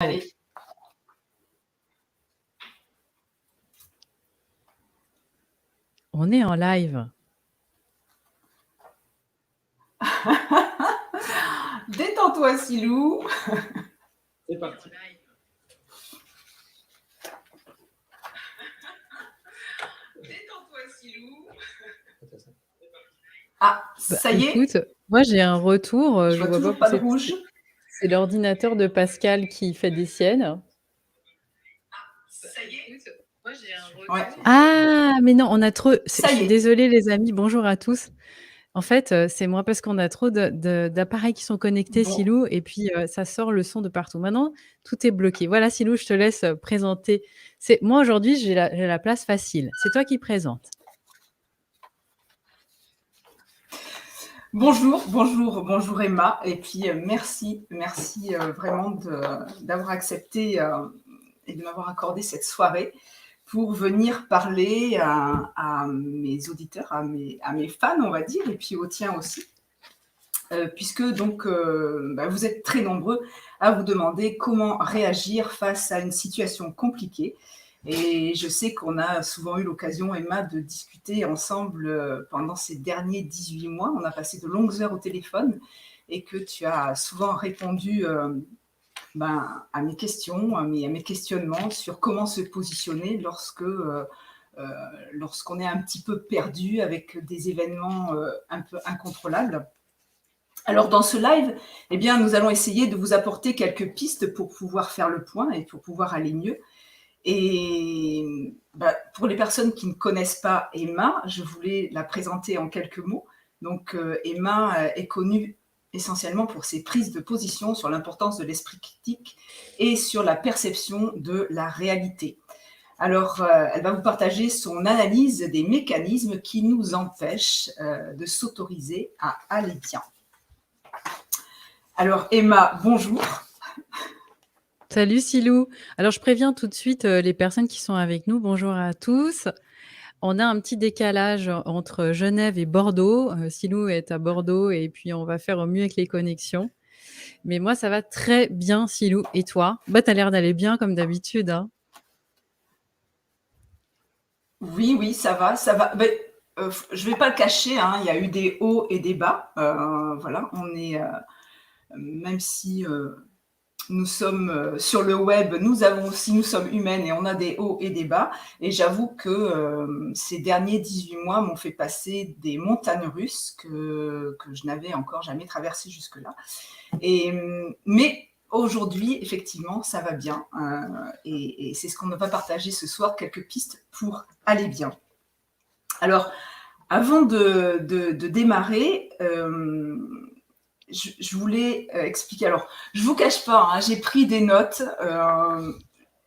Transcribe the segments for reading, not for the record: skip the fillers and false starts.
Allez. On est en live. Détends-toi, Silou. C'est parti. Détends-toi, Silou. Ah, ça y est. Écoute, moi j'ai un retour. Je vois toujours pas de rouge. C'est l'ordinateur de Pascal qui fait des siennes. Ça y est. Moi j'ai un retour. Ouais. Ah, mais non, on a trop. Ça Je y suis est. désolée, les amis. Bonjour à tous. En fait, c'est moi parce qu'on a trop d'appareils qui sont connectés, Bon. Silou, et puis ça sort le son de partout. Maintenant, tout est bloqué. Voilà, Silou, je te laisse présenter. Moi aujourd'hui, j'ai la place facile. C'est toi qui présentes. Bonjour Emma. Et puis merci vraiment d'avoir accepté et de m'avoir accordé cette soirée pour venir parler à mes auditeurs, à mes fans, on va dire, et puis aux tiens aussi. Puisque donc vous êtes très nombreux à vous demander comment réagir face à une situation compliquée. Et je sais qu'on a souvent eu l'occasion, Emma, de discuter ensemble pendant ces derniers 18 mois. On a passé de longues heures au téléphone et que tu as souvent répondu à mes questions, à mes questionnements sur comment se positionner lorsqu'on est un petit peu perdu avec des événements un peu incontrôlables. Alors dans ce live, nous allons essayer de vous apporter quelques pistes pour pouvoir faire le point et pour pouvoir aller mieux. Et pour les personnes qui ne connaissent pas Emma, je voulais la présenter en quelques mots. Donc Emma est connue essentiellement pour ses prises de position sur l'importance de l'esprit critique et sur la perception de la réalité. Alors, elle va vous partager son analyse des mécanismes qui nous empêchent de s'autoriser à aller bien. Alors Emma, bonjour. Salut Silou. Alors je préviens tout de suite les personnes qui sont avec nous. Bonjour à tous. On a un petit décalage entre Genève et Bordeaux. Silou est à Bordeaux et puis on va faire au mieux avec les connexions. Mais moi, ça va très bien, Silou. Et toi ? T'as l'air d'aller bien comme d'habitude. Hein. Oui, ça va. Je ne vais pas le cacher, hein, il y a eu des hauts et des bas. Voilà, on est, même si nous sommes sur le web, nous sommes humaines et on a des hauts et des bas. Et j'avoue que ces derniers 18 mois m'ont fait passer des montagnes russes que je n'avais encore jamais traversées jusque-là. Mais aujourd'hui, effectivement, ça va bien. Et c'est ce qu'on va partager ce soir, quelques pistes pour aller bien. Alors, avant de démarrer, je voulais expliquer. Alors, je ne vous cache pas, hein, j'ai pris des notes.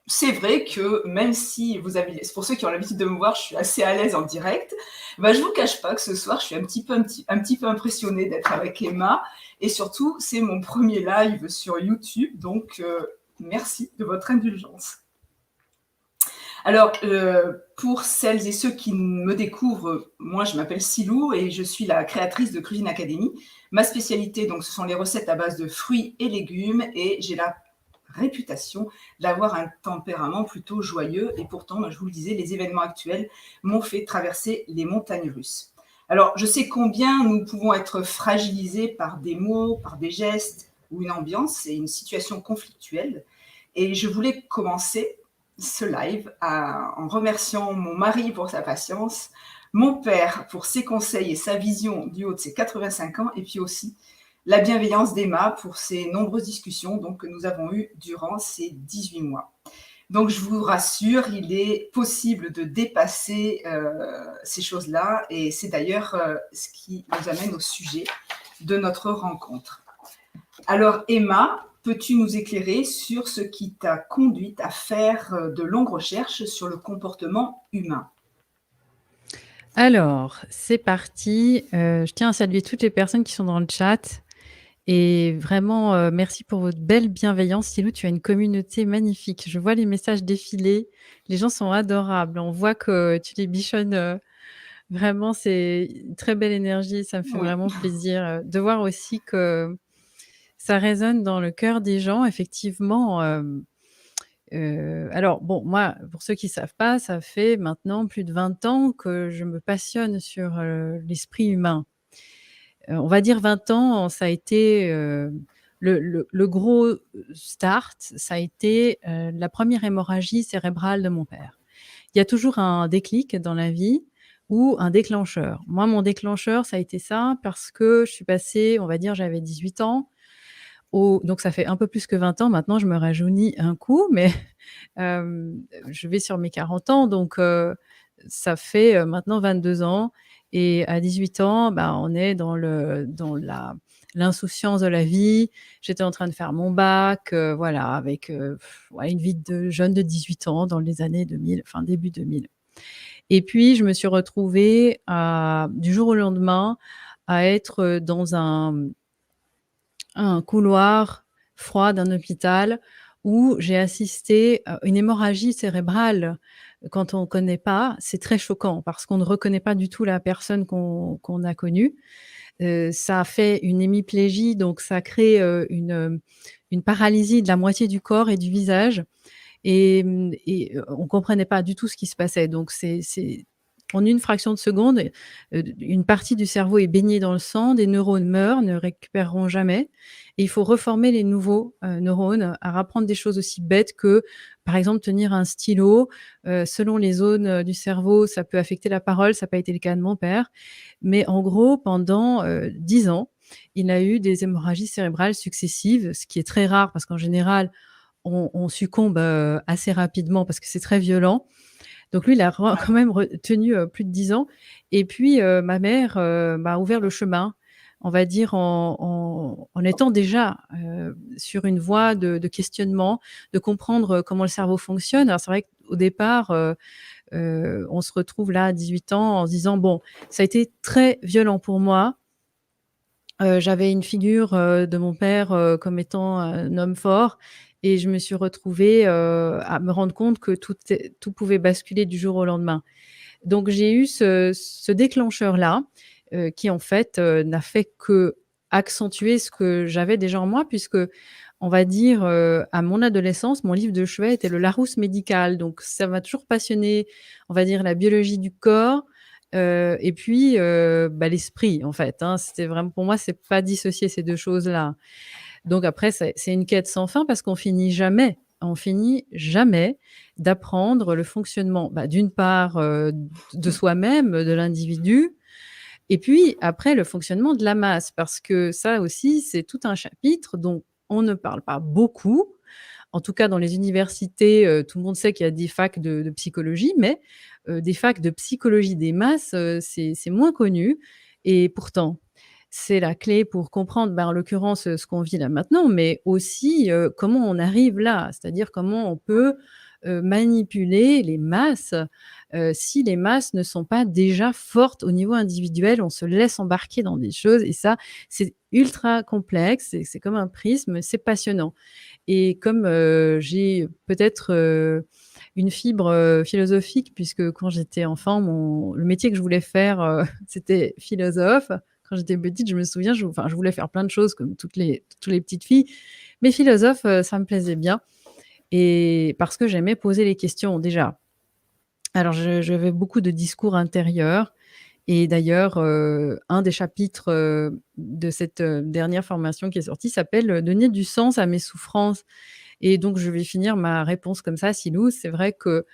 C'est vrai que même si c'est pour ceux qui ont l'habitude de me voir, je suis assez à l'aise en direct. Je ne vous cache pas que ce soir, je suis un petit peu impressionnée d'être avec Emma. Et surtout, c'est mon premier live sur YouTube. Donc, merci de votre indulgence. Alors, pour celles et ceux qui me découvrent, moi, je m'appelle Silou et je suis la créatrice de Cuisine Academy. Ma spécialité, donc, ce sont les recettes à base de fruits et légumes et j'ai la réputation d'avoir un tempérament plutôt joyeux et pourtant, je vous le disais, les événements actuels m'ont fait traverser les montagnes russes. Alors, je sais combien nous pouvons être fragilisés par des mots, par des gestes ou une ambiance et une situation conflictuelle. Et je voulais commencer ce live en remerciant mon mari pour sa patience, mon père pour ses conseils et sa vision du haut de ses 85 ans, et puis aussi la bienveillance d'Emma pour ses nombreuses discussions que nous avons eues durant ces 18 mois. Donc, je vous rassure, il est possible de dépasser ces choses-là, et c'est d'ailleurs ce qui nous amène au sujet de notre rencontre. Alors, Emma, peux-tu nous éclairer sur ce qui t'a conduite à faire de longues recherches sur le comportement humain ? Alors, c'est parti. Je tiens à saluer toutes les personnes qui sont dans le chat. Et vraiment, merci pour votre belle bienveillance. Silou, tu as une communauté magnifique. Je vois les messages défiler. Les gens sont adorables. On voit que tu les bichonnes. Vraiment, c'est une très belle énergie. Ça me fait vraiment plaisir de voir aussi que Ça résonne dans le cœur des gens, effectivement. Alors, bon, moi, pour ceux qui ne savent pas, ça fait maintenant plus de 20 ans que je me passionne sur l'esprit humain. On va dire 20 ans, ça a été le gros start, ça a été la première hémorragie cérébrale de mon père. Il y a toujours un déclic dans la vie ou un déclencheur. Moi, mon déclencheur, ça a été ça parce que je suis passée, on va dire, j'avais 18 ans. Donc, ça fait un peu plus que 20 ans. Maintenant, je me rajeunis un coup, mais je vais sur mes 40 ans. Donc, ça fait maintenant 22 ans. Et à 18 ans, bah, on est dans l'insouciance de la vie. J'étais en train de faire mon bac, voilà, avec une vie de jeune de 18 ans dans les années 2000, enfin début 2000. Et puis, je me suis retrouvée du jour au lendemain à être dans un couloir froid d'un hôpital où j'ai assisté à une hémorragie cérébrale. Quand on ne connaît pas, c'est très choquant parce qu'on ne reconnaît pas du tout la personne qu'on a connue. Ça a fait une hémiplégie, donc ça crée une paralysie de la moitié du corps et du visage. Et on ne comprenait pas du tout ce qui se passait. Donc, en une fraction de seconde, une partie du cerveau est baignée dans le sang, des neurones meurent, ne récupéreront jamais. Et il faut reformer les nouveaux neurones à apprendre des choses aussi bêtes que, par exemple, tenir un stylo. Selon les zones du cerveau, ça peut affecter la parole. Ça n'a pas été le cas de mon père. Mais en gros, pendant 10 ans, il a eu des hémorragies cérébrales successives, ce qui est très rare parce qu'en général, on succombe assez rapidement parce que c'est très violent. Donc lui, il a quand même tenu plus de 10 ans. Et puis, ma mère m'a ouvert le chemin, on va dire, en étant déjà sur une voie de questionnement, de comprendre comment le cerveau fonctionne. Alors, c'est vrai qu'au départ, on se retrouve là à 18 ans en se disant, bon, ça a été très violent pour moi. J'avais une figure de mon père comme étant un homme fort et je me suis retrouvée à me rendre compte que tout pouvait basculer du jour au lendemain. Donc j'ai eu ce déclencheur-là qui en fait n'a fait que accentuer ce que j'avais déjà en moi puisque on va dire à mon adolescence, mon livre de chevet était le Larousse médical. Donc ça m'a toujours passionné, on va dire la biologie du corps, et puis, l'esprit en fait, hein. C'était vraiment pour moi, c'est pas dissocier ces 2 choses-là. Donc après c'est une quête sans fin parce on finit jamais d'apprendre le fonctionnement, d'une part, de soi-même, de l'individu et puis après le fonctionnement de la masse parce que ça aussi, c'est tout un chapitre dont on ne parle pas beaucoup. En tout cas, dans les universités, tout le monde sait qu'il y a des facs de psychologie, mais des facs de psychologie des masses, c'est moins connu et pourtant, c'est la clé pour comprendre, en l'occurrence, ce qu'on vit là maintenant, mais aussi, comment on arrive là. C'est-à-dire comment on peut, manipuler les masses, si les masses ne sont pas déjà fortes au niveau individuel. On se laisse embarquer dans des choses et ça, c'est ultra complexe, c'est comme un prisme, c'est passionnant. Et comme j'ai peut-être une fibre philosophique, puisque quand j'étais enfant, le métier que je voulais faire, c'était philosophe. Quand j'étais petite, je me souviens, je voulais faire plein de choses comme toutes les petites filles. Mais philosophe, ça me plaisait bien. Et parce que j'aimais poser les questions déjà. Alors, j'avais beaucoup de discours intérieurs. Et d'ailleurs, un des chapitres de cette dernière formation qui est sortie s'appelle Donner du sens à mes souffrances. Et donc, je vais finir ma réponse comme ça, Silou. C'est vrai que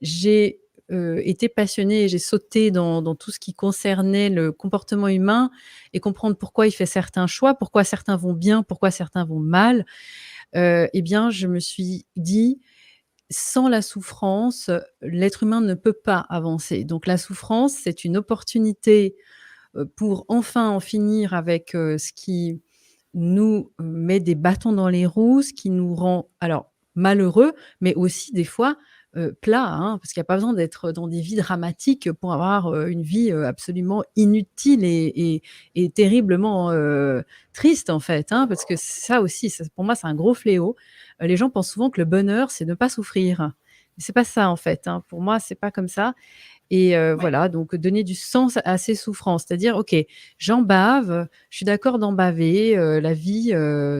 j'ai été passionnée et j'ai sauté dans tout ce qui concernait le comportement humain et comprendre pourquoi il fait certains choix, pourquoi certains vont bien, pourquoi certains vont mal. Eh bien, je me suis dit, sans la souffrance, l'être humain ne peut pas avancer. Donc la souffrance, c'est une opportunité pour enfin en finir avec ce qui nous met des bâtons dans les roues, ce qui nous rend alors malheureux, mais aussi des fois plats, hein, parce qu'il n'y a pas besoin d'être dans des vies dramatiques pour avoir une vie absolument inutile et terriblement triste en fait, hein, parce que ça aussi, pour moi, c'est un gros fléau. Les gens pensent souvent que le bonheur, c'est ne pas souffrir. Mais c'est pas ça en fait, hein. Pour moi, c'est pas comme ça. Et Oui. voilà, donc donner du sens à ces souffrances. C'est-à-dire, OK, j'en bave, je suis d'accord d'en baver, la vie,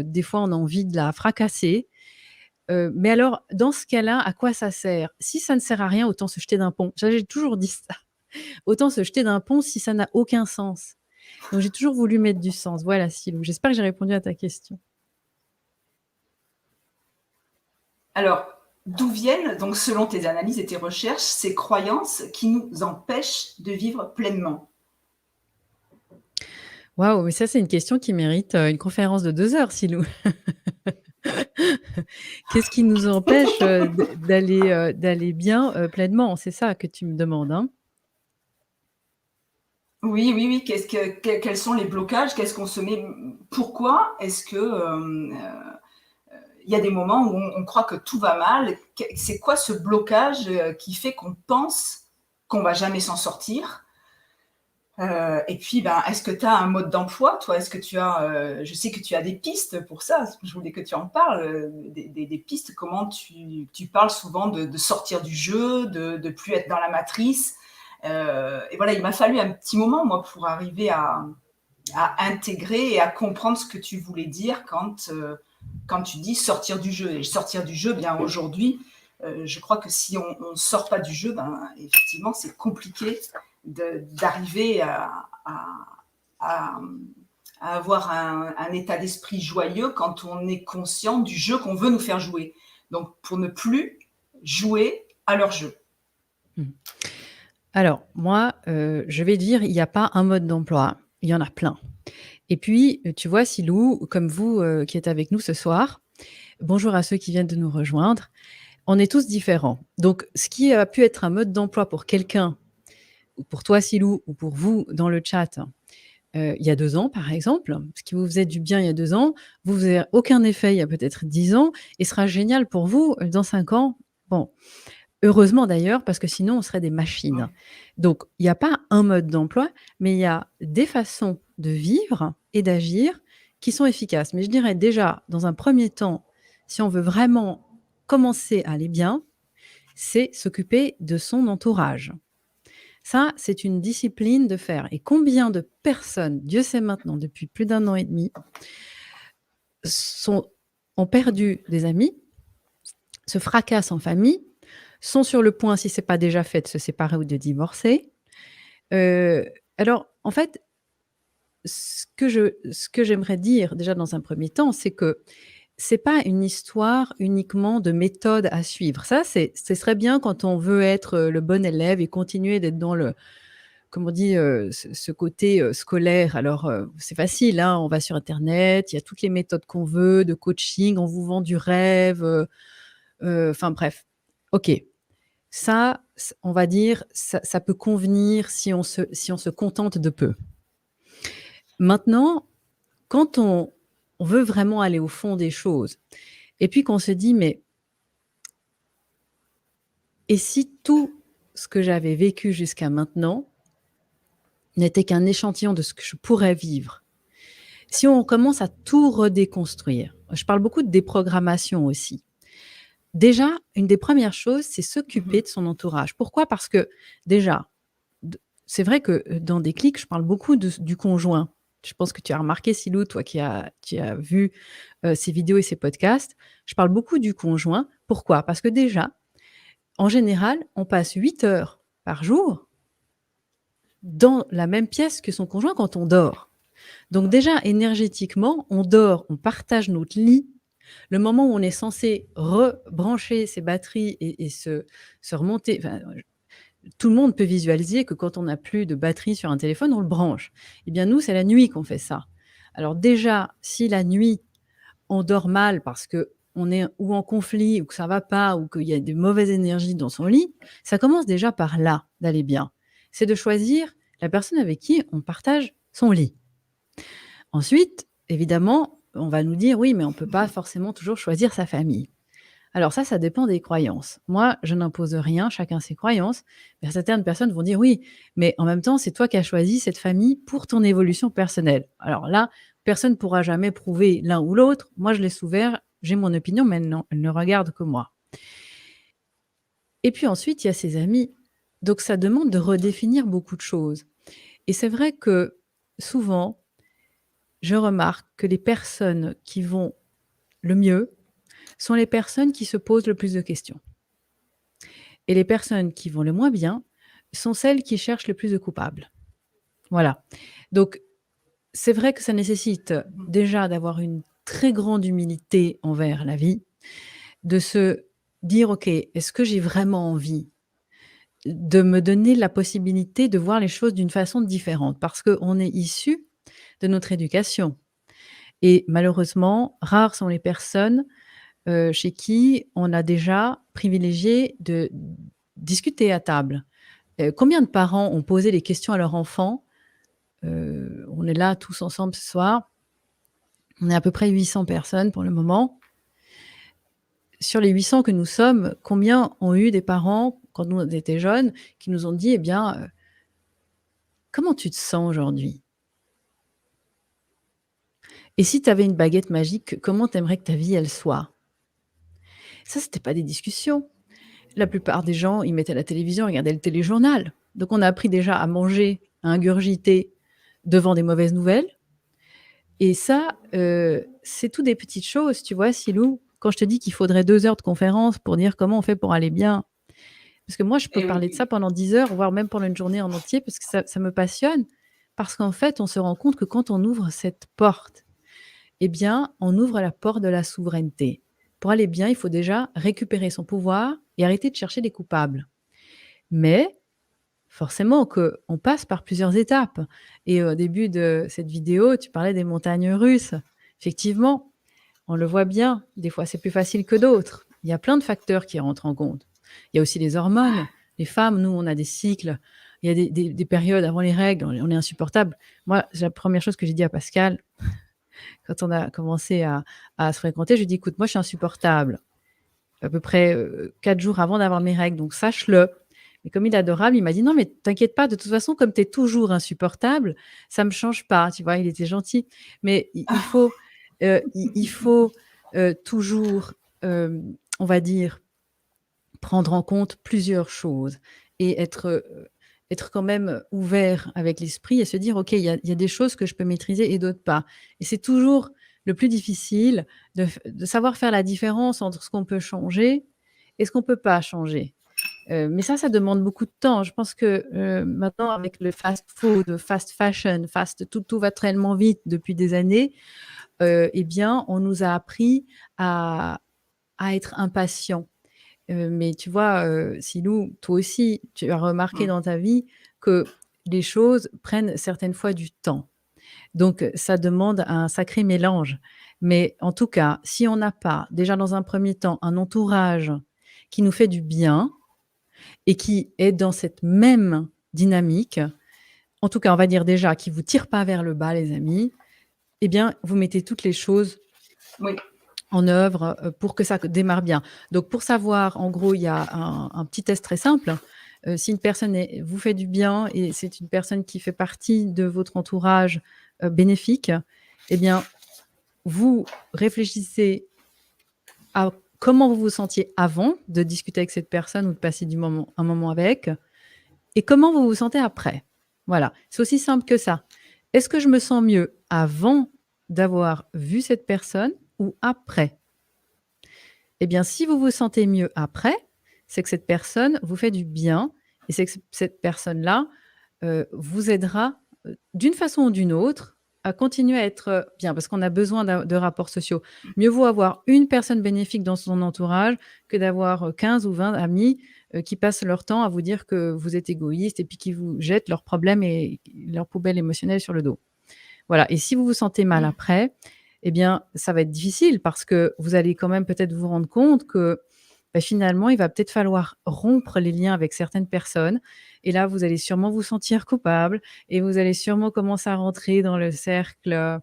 des fois, on a envie de la fracasser. Mais alors, dans ce cas-là, à quoi ça sert? Si ça ne sert à rien, autant se jeter d'un pont. Ça, j'ai toujours dit ça. Autant se jeter d'un pont si ça n'a aucun sens. Donc j'ai toujours voulu mettre du sens. Voilà, Silou. J'espère que j'ai répondu à ta question. Alors, d'où viennent, donc selon tes analyses et tes recherches, ces croyances qui nous empêchent de vivre pleinement? Waouh, mais ça, c'est une question qui mérite, une conférence de 2 heures, Silou. Qu'est-ce qui nous empêche, d'aller bien, pleinement? C'est ça que tu me demandes, hein? Oui, oui, oui. Quels sont les blocages? Qu'est-ce qu'on se met? Pourquoi est-ce que il y a des moments où on croit que tout va mal? C'est quoi ce blocage qui fait qu'on pense qu'on va jamais s'en sortir? Et puis, ben, est-ce que tu as un mode d'emploi, toi? Est-ce que tu as, je sais que tu as des pistes pour ça. Je voulais que tu en parles, des pistes. Comment tu parles souvent de sortir du jeu, de plus être dans la matrice. Et voilà, il m'a fallu un petit moment, moi, pour arriver à intégrer et à comprendre ce que tu voulais dire quand tu dis sortir du jeu. Et sortir du jeu, bien aujourd'hui, je crois que si on ne sort pas du jeu, ben, effectivement, c'est compliqué d'arriver à avoir un état d'esprit joyeux quand on est conscient du jeu qu'on veut nous faire jouer. Donc, pour ne plus jouer à leur jeu. Mmh. Alors moi, je vais dire, il y a pas un mode d'emploi, il y en a plein. Et puis, tu vois, Silou, comme vous, qui êtes avec nous ce soir, bonjour à ceux qui viennent de nous rejoindre, on est tous différents. Donc ce qui a pu être un mode d'emploi pour quelqu'un, ou pour toi, Silou, ou pour vous dans le chat, il y a 2 ans, par exemple, ce qui vous faisait du bien il y a 2 ans, vous faisait aucun effet il y a peut-être 10 ans et sera génial pour vous, dans 5 ans. Bon, heureusement d'ailleurs, parce que sinon on serait des machines. Donc il y a pas un mode d'emploi, mais il y a des façons de vivre et d'agir qui sont efficaces. Mais je dirais déjà, dans un premier temps, si on veut vraiment commencer à aller bien, c'est s'occuper de son entourage. Ça, c'est une discipline de faire. Et combien de personnes, Dieu sait maintenant, depuis plus d'1 an et demi, ont perdu des amis, se fracassent en famille, sont sur le point, si ce n'est pas déjà fait, de se séparer ou de divorcer. Alors, en fait, ce que j'aimerais dire déjà dans un premier temps, c'est que c'est pas une histoire uniquement de méthode à suivre. Ça, ce serait bien quand on veut être, le bon élève et continuer d'être dans le, comme on dit, ce côté, scolaire. Alors, c'est facile, hein, on va sur internet, il y a toutes les méthodes qu'on veut de coaching, on vous vend du rêve, enfin bref. OK. Ça, on va dire, ça peut convenir si on se contente de peu. Maintenant, quand on veut vraiment aller au fond des choses et puis qu'on se dit: «Mais et si tout ce que j'avais vécu jusqu'à maintenant n'était qu'un échantillon de ce que je pourrais vivre?» Si on commence à tout redéconstruire, je parle beaucoup de déprogrammation aussi. Déjà, une des premières choses, c'est s'occuper de son entourage. Pourquoi? Parce que déjà, c'est vrai que dans Déclic, je parle beaucoup du conjoint. Je pense que tu as remarqué, Silou, toi qui as vu ces vidéos et ces podcasts, je parle beaucoup du conjoint. Pourquoi? Parce que déjà, en général, on passe 8 heures par jour dans la même pièce que son conjoint quand on dort. Donc déjà, énergétiquement, on dort, on partage notre lit. Le moment où on est censé rebrancher ses batteries et se remonter, enfin, tout le monde peut visualiser que quand on n'a plus de batterie sur un téléphone, on le branche. Eh bien, nous, c'est la nuit qu'on fait ça. Alors déjà, si la nuit, on dort mal parce qu'on est ou en conflit ou que ça ne va pas ou qu'il y a de mauvaises énergies dans son lit, ça commence déjà par là, d'aller bien. C'est de choisir la personne avec qui on partage son lit. Ensuite, évidemment, on va nous dire: «Oui, mais on ne peut pas forcément toujours choisir sa famille». Alors ça dépend des croyances. Moi, je n'impose rien, chacun ses croyances. Mais certaines personnes vont dire: «Oui, mais en même temps, c'est toi qui as choisi cette famille pour ton évolution personnelle». Alors là, personne ne pourra jamais prouver l'un ou l'autre. Moi, je laisse ouvert, j'ai mon opinion, mais elle ne regarde que moi. Et puis ensuite, il y a ses amis. Donc ça demande de redéfinir beaucoup de choses. Et c'est vrai que souvent, je remarque que les personnes qui vont le mieux sont les personnes qui se posent le plus de questions. Et les personnes qui vont le moins bien sont celles qui cherchent le plus de coupables. Voilà. Donc, c'est vrai que ça nécessite déjà d'avoir une très grande humilité envers la vie, de se dire, OK, est-ce que j'ai vraiment envie de me donner la possibilité de voir les choses d'une façon différente? Parce qu'on est issu de notre éducation. Et malheureusement, rares sont les personnes chez qui on a déjà privilégié de discuter à table. Combien de parents ont posé des questions à leurs enfants? On est là tous ensemble ce soir. On est à peu près 800 personnes pour le moment. Sur les 800 que nous sommes, combien ont eu des parents, quand nous on était jeunes, qui nous ont dit: «Eh bien, comment tu te sens aujourd'hui? Et si tu avais une baguette magique, comment tu aimerais que ta vie, elle soit?» Ça, c'était pas des discussions. La plupart des gens, ils mettaient la télévision, ils regardaient le téléjournal. Donc on a appris déjà à manger, à ingurgiter devant des mauvaises nouvelles. Et ça, c'est tout des petites choses, tu vois, Silou? Quand je te dis qu'il faudrait 2 heures de conférence pour dire comment on fait pour aller bien. Parce que moi, je peux Et oui, parler de ça pendant 10 heures, voire même pendant une journée en entier, parce que ça me passionne. Parce qu'en fait, on se rend compte que quand on ouvre cette porte, eh bien, on ouvre la porte de la souveraineté. Pour aller bien, il faut déjà récupérer son pouvoir et arrêter de chercher des coupables. Mais forcément qu'on passe par plusieurs étapes. Et au début de cette vidéo, tu parlais des montagnes russes. Effectivement, on le voit bien, des fois c'est plus facile que d'autres. Il y a plein de facteurs qui rentrent en compte. Il y a aussi les hormones. Les femmes, nous, on a des cycles. Il y a des périodes avant les règles, on est insupportable. Moi, la première chose que j'ai dit à Pascal, quand on a commencé à se fréquenter, je lui ai dit, écoute, moi, je suis insupportable. À peu près 4 jours avant d'avoir mes règles, donc sache-le. Mais comme il est adorable, il m'a dit, non, mais t'inquiète pas, de toute façon, comme tu es toujours insupportable, ça me change pas. Tu vois, il était gentil. Mais il faut, il faut toujours, on va dire, prendre en compte plusieurs choses et être quand même ouvert avec l'esprit et se dire, OK, il y a des choses que je peux maîtriser et d'autres pas. Et c'est toujours le plus difficile de savoir faire la différence entre ce qu'on peut changer et ce qu'on peut pas changer. Mais ça demande beaucoup de temps. Je pense que maintenant, avec le fast food, fast fashion, tout va tellement vite depuis des années, eh bien, on nous a appris à être impatient. Mais tu vois, Silou, toi aussi, tu as remarqué dans ta vie que les choses prennent certaines fois du temps. Donc, ça demande un sacré mélange. Mais en tout cas, si on n'a pas, déjà dans un premier temps, un entourage qui nous fait du bien et qui est dans cette même dynamique, en tout cas, on va dire déjà, qui ne vous tire pas vers le bas, les amis, eh bien, vous mettez toutes les choses oui. en œuvre pour que ça démarre bien. Donc, pour savoir, en gros, il y a un petit test très simple. Si une personne vous fait du bien et c'est une personne qui fait partie de votre entourage bénéfique, eh bien, vous réfléchissez à comment vous vous sentiez avant de discuter avec cette personne ou de passer un moment avec et comment vous vous sentez après. Voilà, c'est aussi simple que ça. Est-ce que je me sens mieux avant d'avoir vu cette personne ou après? Eh bien, si vous vous sentez mieux après, c'est que cette personne vous fait du bien et c'est que cette personne-là vous aidera d'une façon ou d'une autre à continuer à être bien parce qu'on a besoin de rapports sociaux. Mieux vaut avoir une personne bénéfique dans son entourage que d'avoir 15 ou 20 amis qui passent leur temps à vous dire que vous êtes égoïste et puis qui vous jettent leurs problèmes et leurs poubelles émotionnelles sur le dos. Voilà. Et si vous vous sentez mal après, eh bien, ça va être difficile parce que vous allez quand même peut-être vous rendre compte que finalement, il va peut-être falloir rompre les liens avec certaines personnes. Et là, vous allez sûrement vous sentir coupable et vous allez sûrement commencer à rentrer dans le cercle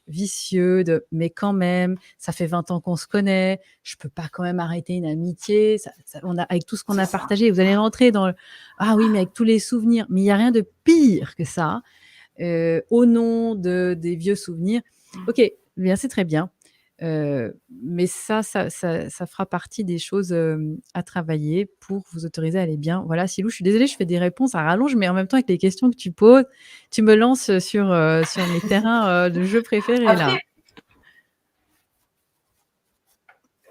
vicieux de mais quand même, ça fait 20 ans qu'on se connaît, je peux pas quand même arrêter une amitié, avec tout ce qu'on a partagé. Vous allez rentrer dans ah oui, mais avec tous les souvenirs. Mais il n'y a rien de pire que ça. Au nom des vieux souvenirs. Ok, bien, c'est très bien. Mais ça fera partie des choses, à travailler pour vous autoriser à aller bien. Voilà, Silou, je suis désolée, je fais des réponses à rallonge, mais en même temps avec les questions que tu poses, tu me lances sur mes terrains, de jeu préférés là. Après,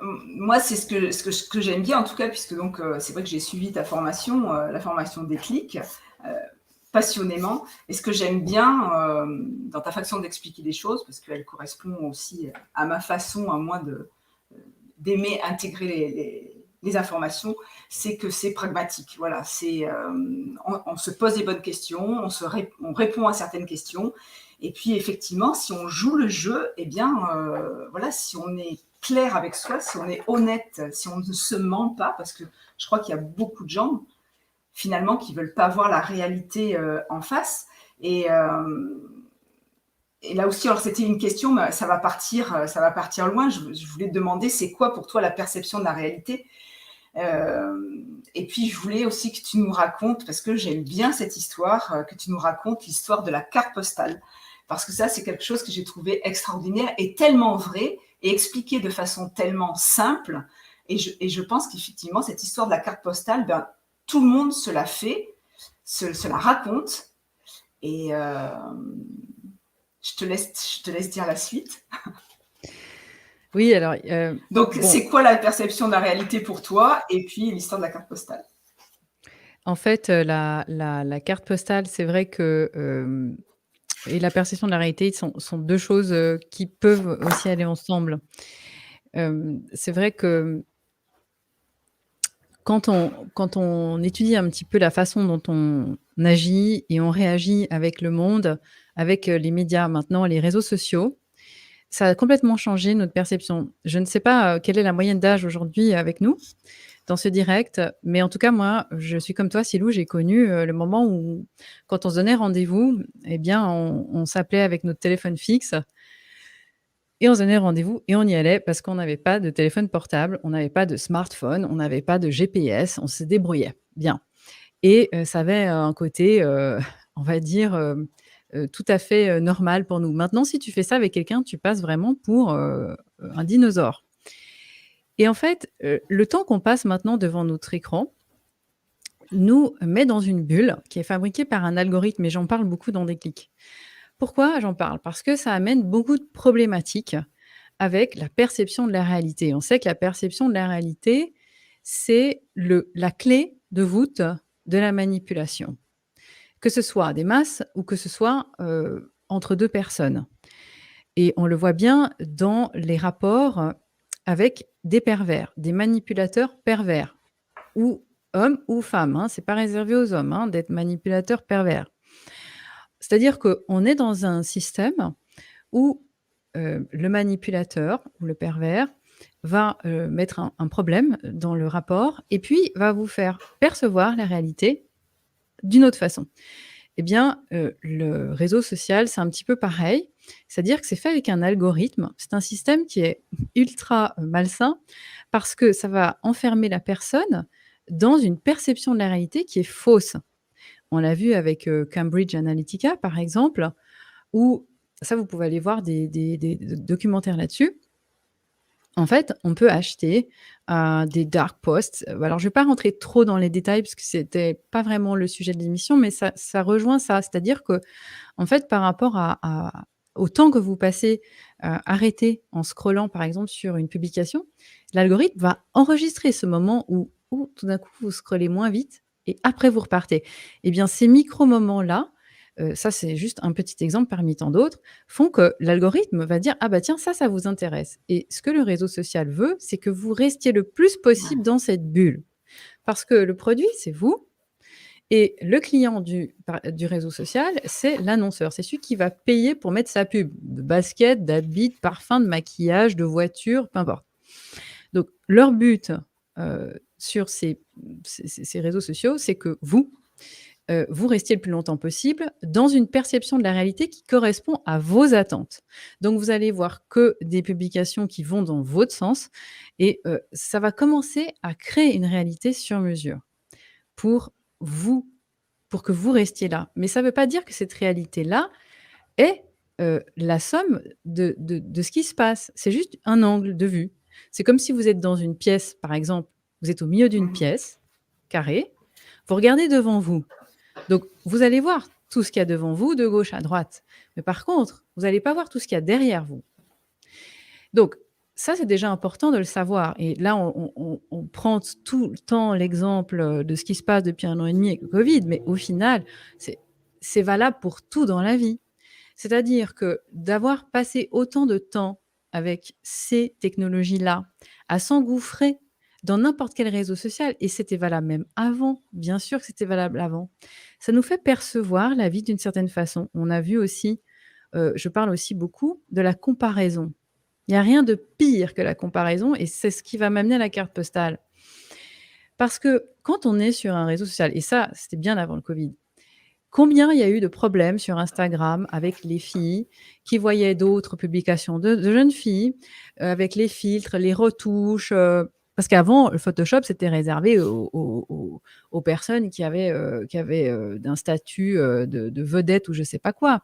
moi, c'est ce que j'aime bien en tout cas, puisque donc c'est vrai que j'ai suivi ta formation, la formation Déclic, passionnément. Et ce que j'aime bien dans ta façon d'expliquer les choses, parce qu'elle correspond aussi à ma façon, à moi, d'aimer intégrer les informations, c'est que c'est pragmatique. Voilà, on se pose des bonnes questions, on répond à certaines questions. Et puis effectivement, si on joue le jeu, eh bien, voilà, si on est clair avec soi, si on est honnête, si on ne se ment pas, parce que je crois qu'il y a beaucoup de gens finalement qui veulent pas voir la réalité en face. Et là aussi, alors c'était une question, mais ça va partir loin. Je voulais te demander, c'est quoi pour toi la perception de la réalité? Et puis je voulais aussi que tu nous racontes, parce que j'aime bien cette histoire, que tu nous racontes l'histoire de la carte postale. Parce que ça, c'est quelque chose que j'ai trouvé extraordinaire et tellement vrai et expliqué de façon tellement simple. Et je pense qu'effectivement, cette histoire de la carte postale, ben, tout le monde se la fait, se la raconte. Et je te laisse dire la suite. Oui, alors, Donc, bon, c'est quoi la perception de la réalité pour toi? Et puis, l'histoire de la carte postale. en fait, la carte postale, c'est vrai que, et la perception de la réalité sont 2 choses, qui peuvent aussi aller ensemble. C'est vrai que quand on étudie un petit peu la façon dont on agit et on réagit avec le monde, avec, les médias maintenant, les réseaux sociaux, ça a complètement changé notre perception. Je ne sais pas, quelle est la moyenne d'âge aujourd'hui avec nous, dans ce direct, mais en tout cas, moi, je suis comme toi, Silou, j'ai connu, le moment où quand on se donnait rendez-vous, eh bien, on s'appelait avec notre téléphone fixe et on se donnait rendez-vous et on y allait parce qu'on n'avait pas de téléphone portable, on n'avait pas de smartphone, on n'avait pas de GPS, on se débrouillait. Bien. Et ça avait un côté, on va dire, tout à fait, normal pour nous. Maintenant, si tu fais ça avec quelqu'un, tu passes vraiment pour, un dinosaure. Et en fait, le temps qu'on passe maintenant devant notre écran nous met dans une bulle qui est fabriquée par un algorithme et j'en parle beaucoup dans Déclic. Pourquoi j'en parle? Parce que ça amène beaucoup de problématiques avec la perception de la réalité. On sait que la perception de la réalité, c'est la clé de voûte de la manipulation. Que ce soit des masses ou que ce soit, entre 2 personnes. Et on le voit bien dans les rapports avec des pervers, des manipulateurs pervers, ou hommes ou femmes, hein. C'est pas réservé aux hommes, hein, d'être manipulateur pervers. C'est-à-dire qu'on est dans un système où, le manipulateur ou le pervers va, mettre un problème dans le rapport et puis va vous faire percevoir la réalité d'une autre façon. Eh bien, le réseau social, c'est un petit peu pareil. C'est-à-dire que c'est fait avec un algorithme. C'est un système qui est ultra, malsain parce que ça va enfermer la personne dans une perception de la réalité qui est fausse. On l'a vu avec, Cambridge Analytica, par exemple, où ça, vous pouvez aller voir des documentaires là-dessus. En fait, on peut acheter, des dark posts. Alors je ne vais pas rentrer trop dans les détails parce que c'était pas vraiment le sujet de l'émission, mais ça rejoint ça. C'est-à-dire que, en fait, par rapport au temps que vous passez, arrêté en scrollant, par exemple, sur une publication, l'algorithme va enregistrer ce moment où tout d'un coup vous scrollez moins vite et après vous repartez. Eh bien, ces micro moments-là, ça c'est juste un petit exemple parmi tant d'autres, font que l'algorithme va dire: «Ah bah tiens, ça vous intéresse» et ce que le réseau social veut, c'est que vous restiez le plus possible dans cette bulle. Parce que le produit, c'est vous et le client du réseau social, c'est l'annonceur. C'est celui qui va payer pour mettre sa pub, de baskets, d'habits, de parfums, de maquillage, de voitures, peu importe. Donc leur but, sur ces réseaux sociaux, c'est que vous restiez le plus longtemps possible dans une perception de la réalité qui correspond à vos attentes. Donc vous allez voir que des publications qui vont dans votre sens et ça va commencer à créer une réalité sur mesure pour vous, pour que vous restiez là. Mais ça ne veut pas dire que cette réalité-là est la somme de ce qui se passe. C'est juste un angle de vue. C'est comme si vous êtes dans une pièce, par exemple, vous êtes au milieu d'une pièce carrée, vous regardez devant vous. Donc, vous allez voir tout ce qu'il y a devant vous, de gauche à droite. Mais par contre, vous n'allez pas voir tout ce qu'il y a derrière vous. Donc, ça, c'est déjà important de le savoir. Et là, on prend tout le temps l'exemple de ce qui se passe depuis 1 an et demi avec le Covid, mais au final, c'est valable pour tout dans la vie. C'est-à-dire que d'avoir passé autant de temps avec ces technologies-là, à s'engouffrer dans n'importe quel réseau social, et c'était valable même avant, bien sûr que c'était valable avant, ça nous fait percevoir la vie d'une certaine façon. On a vu aussi, je parle aussi beaucoup de la comparaison. Il n'y a rien de pire que la comparaison et c'est ce qui va m'amener à la carte postale. Parce que quand on est sur un réseau social, et ça, c'était bien avant le Covid, combien il y a eu de problèmes sur Instagram avec les filles qui voyaient d'autres publications de jeunes filles, avec les filtres, les retouches, parce qu'avant, le Photoshop, c'était réservé aux personnes qui avaient, d'un statut, de vedette ou je sais pas quoi.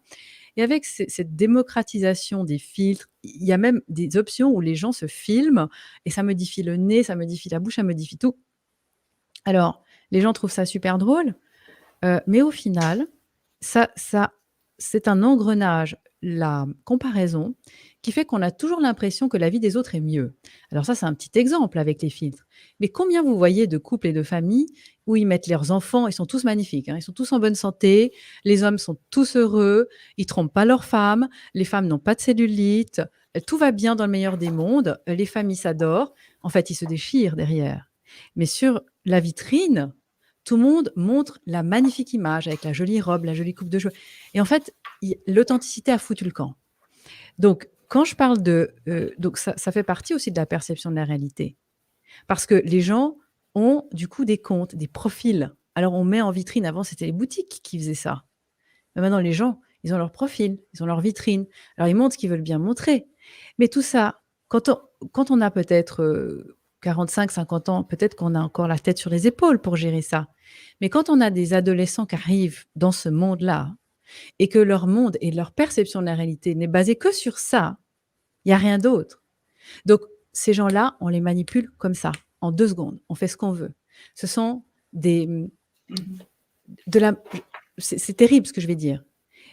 Et avec cette démocratisation des filtres, il y a même des options où les gens se filment et ça modifie le nez, ça modifie la bouche, ça modifie tout. Alors, les gens trouvent ça super drôle, mais au final, ça c'est un engrenage, la comparaison, qui fait qu'on a toujours l'impression que la vie des autres est mieux. Alors ça, c'est un petit exemple avec les filtres. Mais combien vous voyez de couples et de familles où ils mettent leurs enfants, ils sont tous magnifiques, hein, ils sont tous en bonne santé, les hommes sont tous heureux, ils trompent pas leurs femmes, les femmes n'ont pas de cellulite, tout va bien dans le meilleur des mondes, les familles s'adorent. En fait, ils se déchirent derrière. Mais sur la vitrine, tout le monde montre la magnifique image avec la jolie robe, la jolie coupe de cheveux. Et en fait, l'authenticité a foutu le camp. Donc, quand je parle donc ça fait partie aussi de la perception de la réalité. Parce que les gens ont du coup des comptes, des profils. Alors, on met en vitrine, avant, c'était les boutiques qui faisaient ça. Mais maintenant, les gens, ils ont leur profil, ils ont leur vitrine. Alors, ils montrent ce qu'ils veulent bien montrer. Mais tout ça, quand on a peut-être 45, 50 ans, peut-être qu'on a encore la tête sur les épaules pour gérer ça. Mais quand on a des adolescents qui arrivent dans ce monde-là et que leur monde et leur perception de la réalité n'est basée que sur ça, il n'y a rien d'autre. Donc, ces gens-là, on les manipule comme ça, en 2 secondes. On fait ce qu'on veut. Ce sont c'est terrible ce que je vais dire,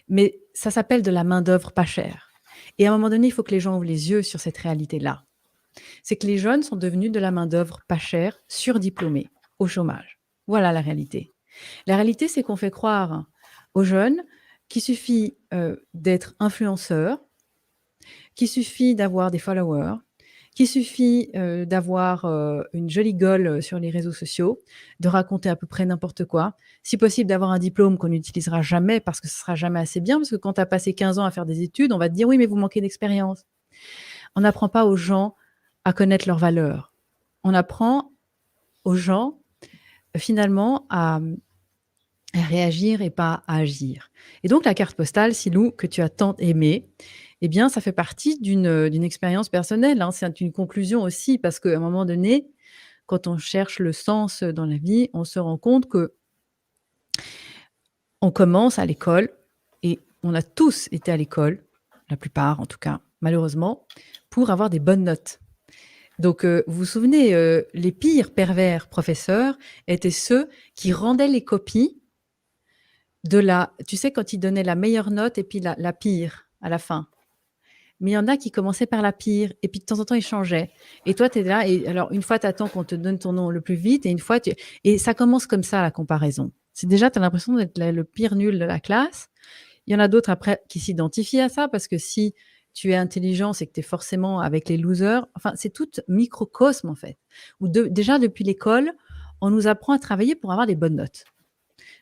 mais ça s'appelle de la main-d'œuvre pas chère. Et à un moment donné, il faut que les gens ouvrent les yeux sur cette réalité-là. C'est que les jeunes sont devenus de la main-d'œuvre pas chère, surdiplômés, au chômage. Voilà la réalité. La réalité, c'est qu'on fait croire aux jeunes qu'il suffit d'être influenceur, qu'il suffit d'avoir des followers, qu'il suffit d'avoir une jolie gueule sur les réseaux sociaux, de raconter à peu près n'importe quoi, si possible d'avoir un diplôme qu'on n'utilisera jamais parce que ce sera jamais assez bien, parce que quand tu as passé 15 ans à faire des études, on va te dire oui, mais vous manquez d'expérience. On n'apprend pas aux gens à connaître leurs valeurs. On apprend aux gens finalement à réagir et pas à agir. Et donc la carte postale, Silou, que tu as tant aimée, eh bien, ça fait partie d'une expérience personnelle, hein. C'est une conclusion aussi parce qu'à un moment donné, quand on cherche le sens dans la vie, on se rend compte que on commence à l'école et on a tous été à l'école, la plupart en tout cas, malheureusement, pour avoir des bonnes notes. Donc, vous vous souvenez, les pires pervers professeurs étaient ceux qui rendaient les copies tu sais, quand ils donnaient la meilleure note et puis la pire à la fin. Mais il y en a qui commençaient par la pire et puis de temps en temps, ils changeaient. Et toi, tu es là et alors une fois, tu attends qu'on te donne ton nom le plus vite et une fois, et ça commence comme ça, la comparaison. C'est déjà, tu as l'impression d'être le pire nul de la classe. Il y en a d'autres après qui s'identifient à ça parce que si tu es intelligent, c'est que tu es forcément avec les losers. Enfin, c'est tout microcosme en fait. Où déjà, depuis l'école, on nous apprend à travailler pour avoir des bonnes notes.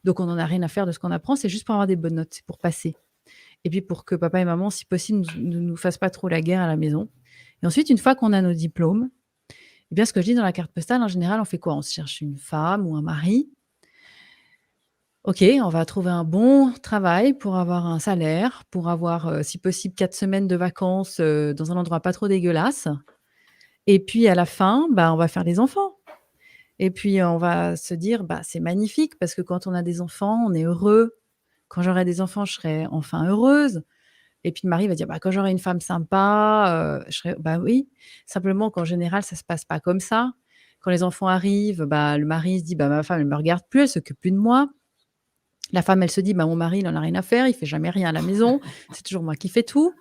Donc, on n'en a rien à faire de ce qu'on apprend, c'est juste pour avoir des bonnes notes, c'est pour passer. Et puis pour que papa et maman, si possible, ne nous fassent pas trop la guerre à la maison. Et ensuite, une fois qu'on a nos diplômes, eh bien, ce que je dis dans la carte postale, en général, on fait quoi? On se cherche une femme ou un mari. OK, on va trouver un bon travail pour avoir un salaire, pour avoir, si possible, 4 semaines de vacances dans un endroit pas trop dégueulasse. Et puis à la fin, bah, on va faire des enfants. Et puis on va se dire, bah, c'est magnifique parce que quand on a des enfants, on est heureux. Quand j'aurai des enfants, je serai enfin heureuse. Et puis le mari va dire, bah, quand j'aurai une femme sympa, je serai, bah oui, simplement qu'en général, ça se passe pas comme ça. Quand les enfants arrivent, bah, le mari se dit, bah, ma femme, elle me regarde plus, elle s'occupe plus de moi. La femme, elle se dit, bah, mon mari, il en a rien à faire, il fait jamais rien à la maison, c'est toujours moi qui fais tout.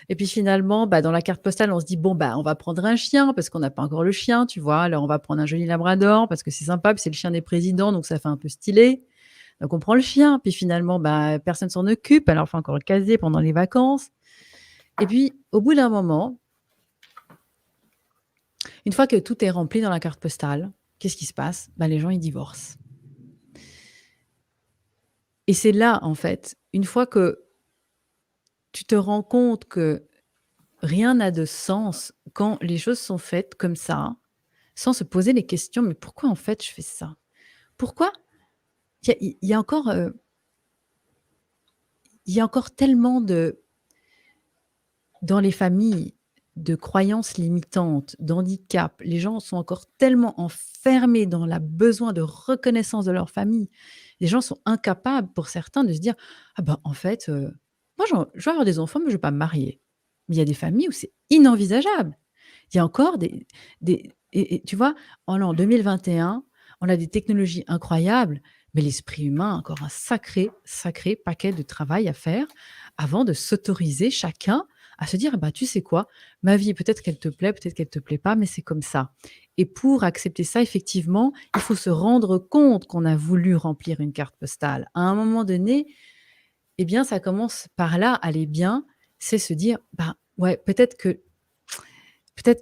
Et puis finalement, bah, dans la carte postale, on se dit, bon, bah, on va prendre un chien parce qu'on n'a pas encore le chien, tu vois. Alors on va prendre un joli labrador parce que c'est sympa, puis c'est le chien des présidents, donc ça fait un peu stylé. Donc on prend le chien, puis finalement, bah, personne s'en occupe, alors il faut encore le caser pendant les vacances. Et puis, au bout d'un moment, une fois que tout est rempli dans la carte postale, qu'est-ce qui se passe? Bah, les gens, ils divorcent. Et c'est là, en fait, une fois que tu te rends compte que rien n'a de sens quand les choses sont faites comme ça, sans se poser les questions, mais pourquoi en fait je fais ça? Pourquoi? Il y a encore, il y a encore tellement de dans les familles, de croyances limitantes, d'handicap. Les gens sont encore tellement enfermés dans le besoin de reconnaissance de leur famille. Les gens sont incapables, pour certains, de se dire: «Ah bah, en fait, moi je veux avoir des enfants, mais je ne vais pas me marier». Mais il y a des familles où c'est inenvisageable. Il y a encore et tu vois, en 2021, on a des technologies incroyables, mais l'esprit humain a encore un sacré, sacré paquet de travail à faire avant de s'autoriser chacun à se dire: «Ah bah, tu sais quoi? Ma vie, peut-être qu'elle te plaît, peut-être qu'elle te plaît pas, mais c'est comme ça». Et pour accepter ça, effectivement, il faut se rendre compte qu'on a voulu remplir une carte postale. À un moment donné, eh bien, ça commence par là, aller bien, c'est se dire: «Bah, ouais, peut-être que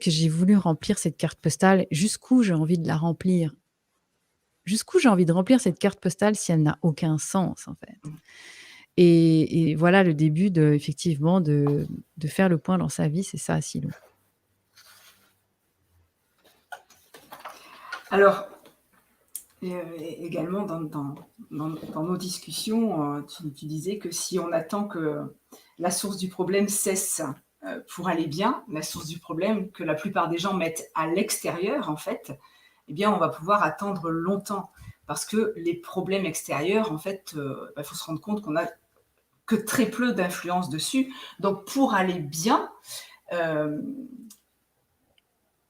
j'ai voulu remplir cette carte postale. Jusqu'où j'ai envie de la remplir? Jusqu'où j'ai envie de remplir cette carte postale si elle n'a aucun sens, en fait?» Et voilà le début de effectivement de faire le point dans sa vie, c'est ça, Silou. Alors, également dans nos discussions, tu disais que si on attend que la source du problème cesse pour aller bien, la source du problème que la plupart des gens mettent à l'extérieur, en fait, eh bien, on va pouvoir attendre longtemps. Parce que les problèmes extérieurs, en fait, faut se rendre compte qu'on a que très peu d'influence dessus. Donc, pour aller bien, euh,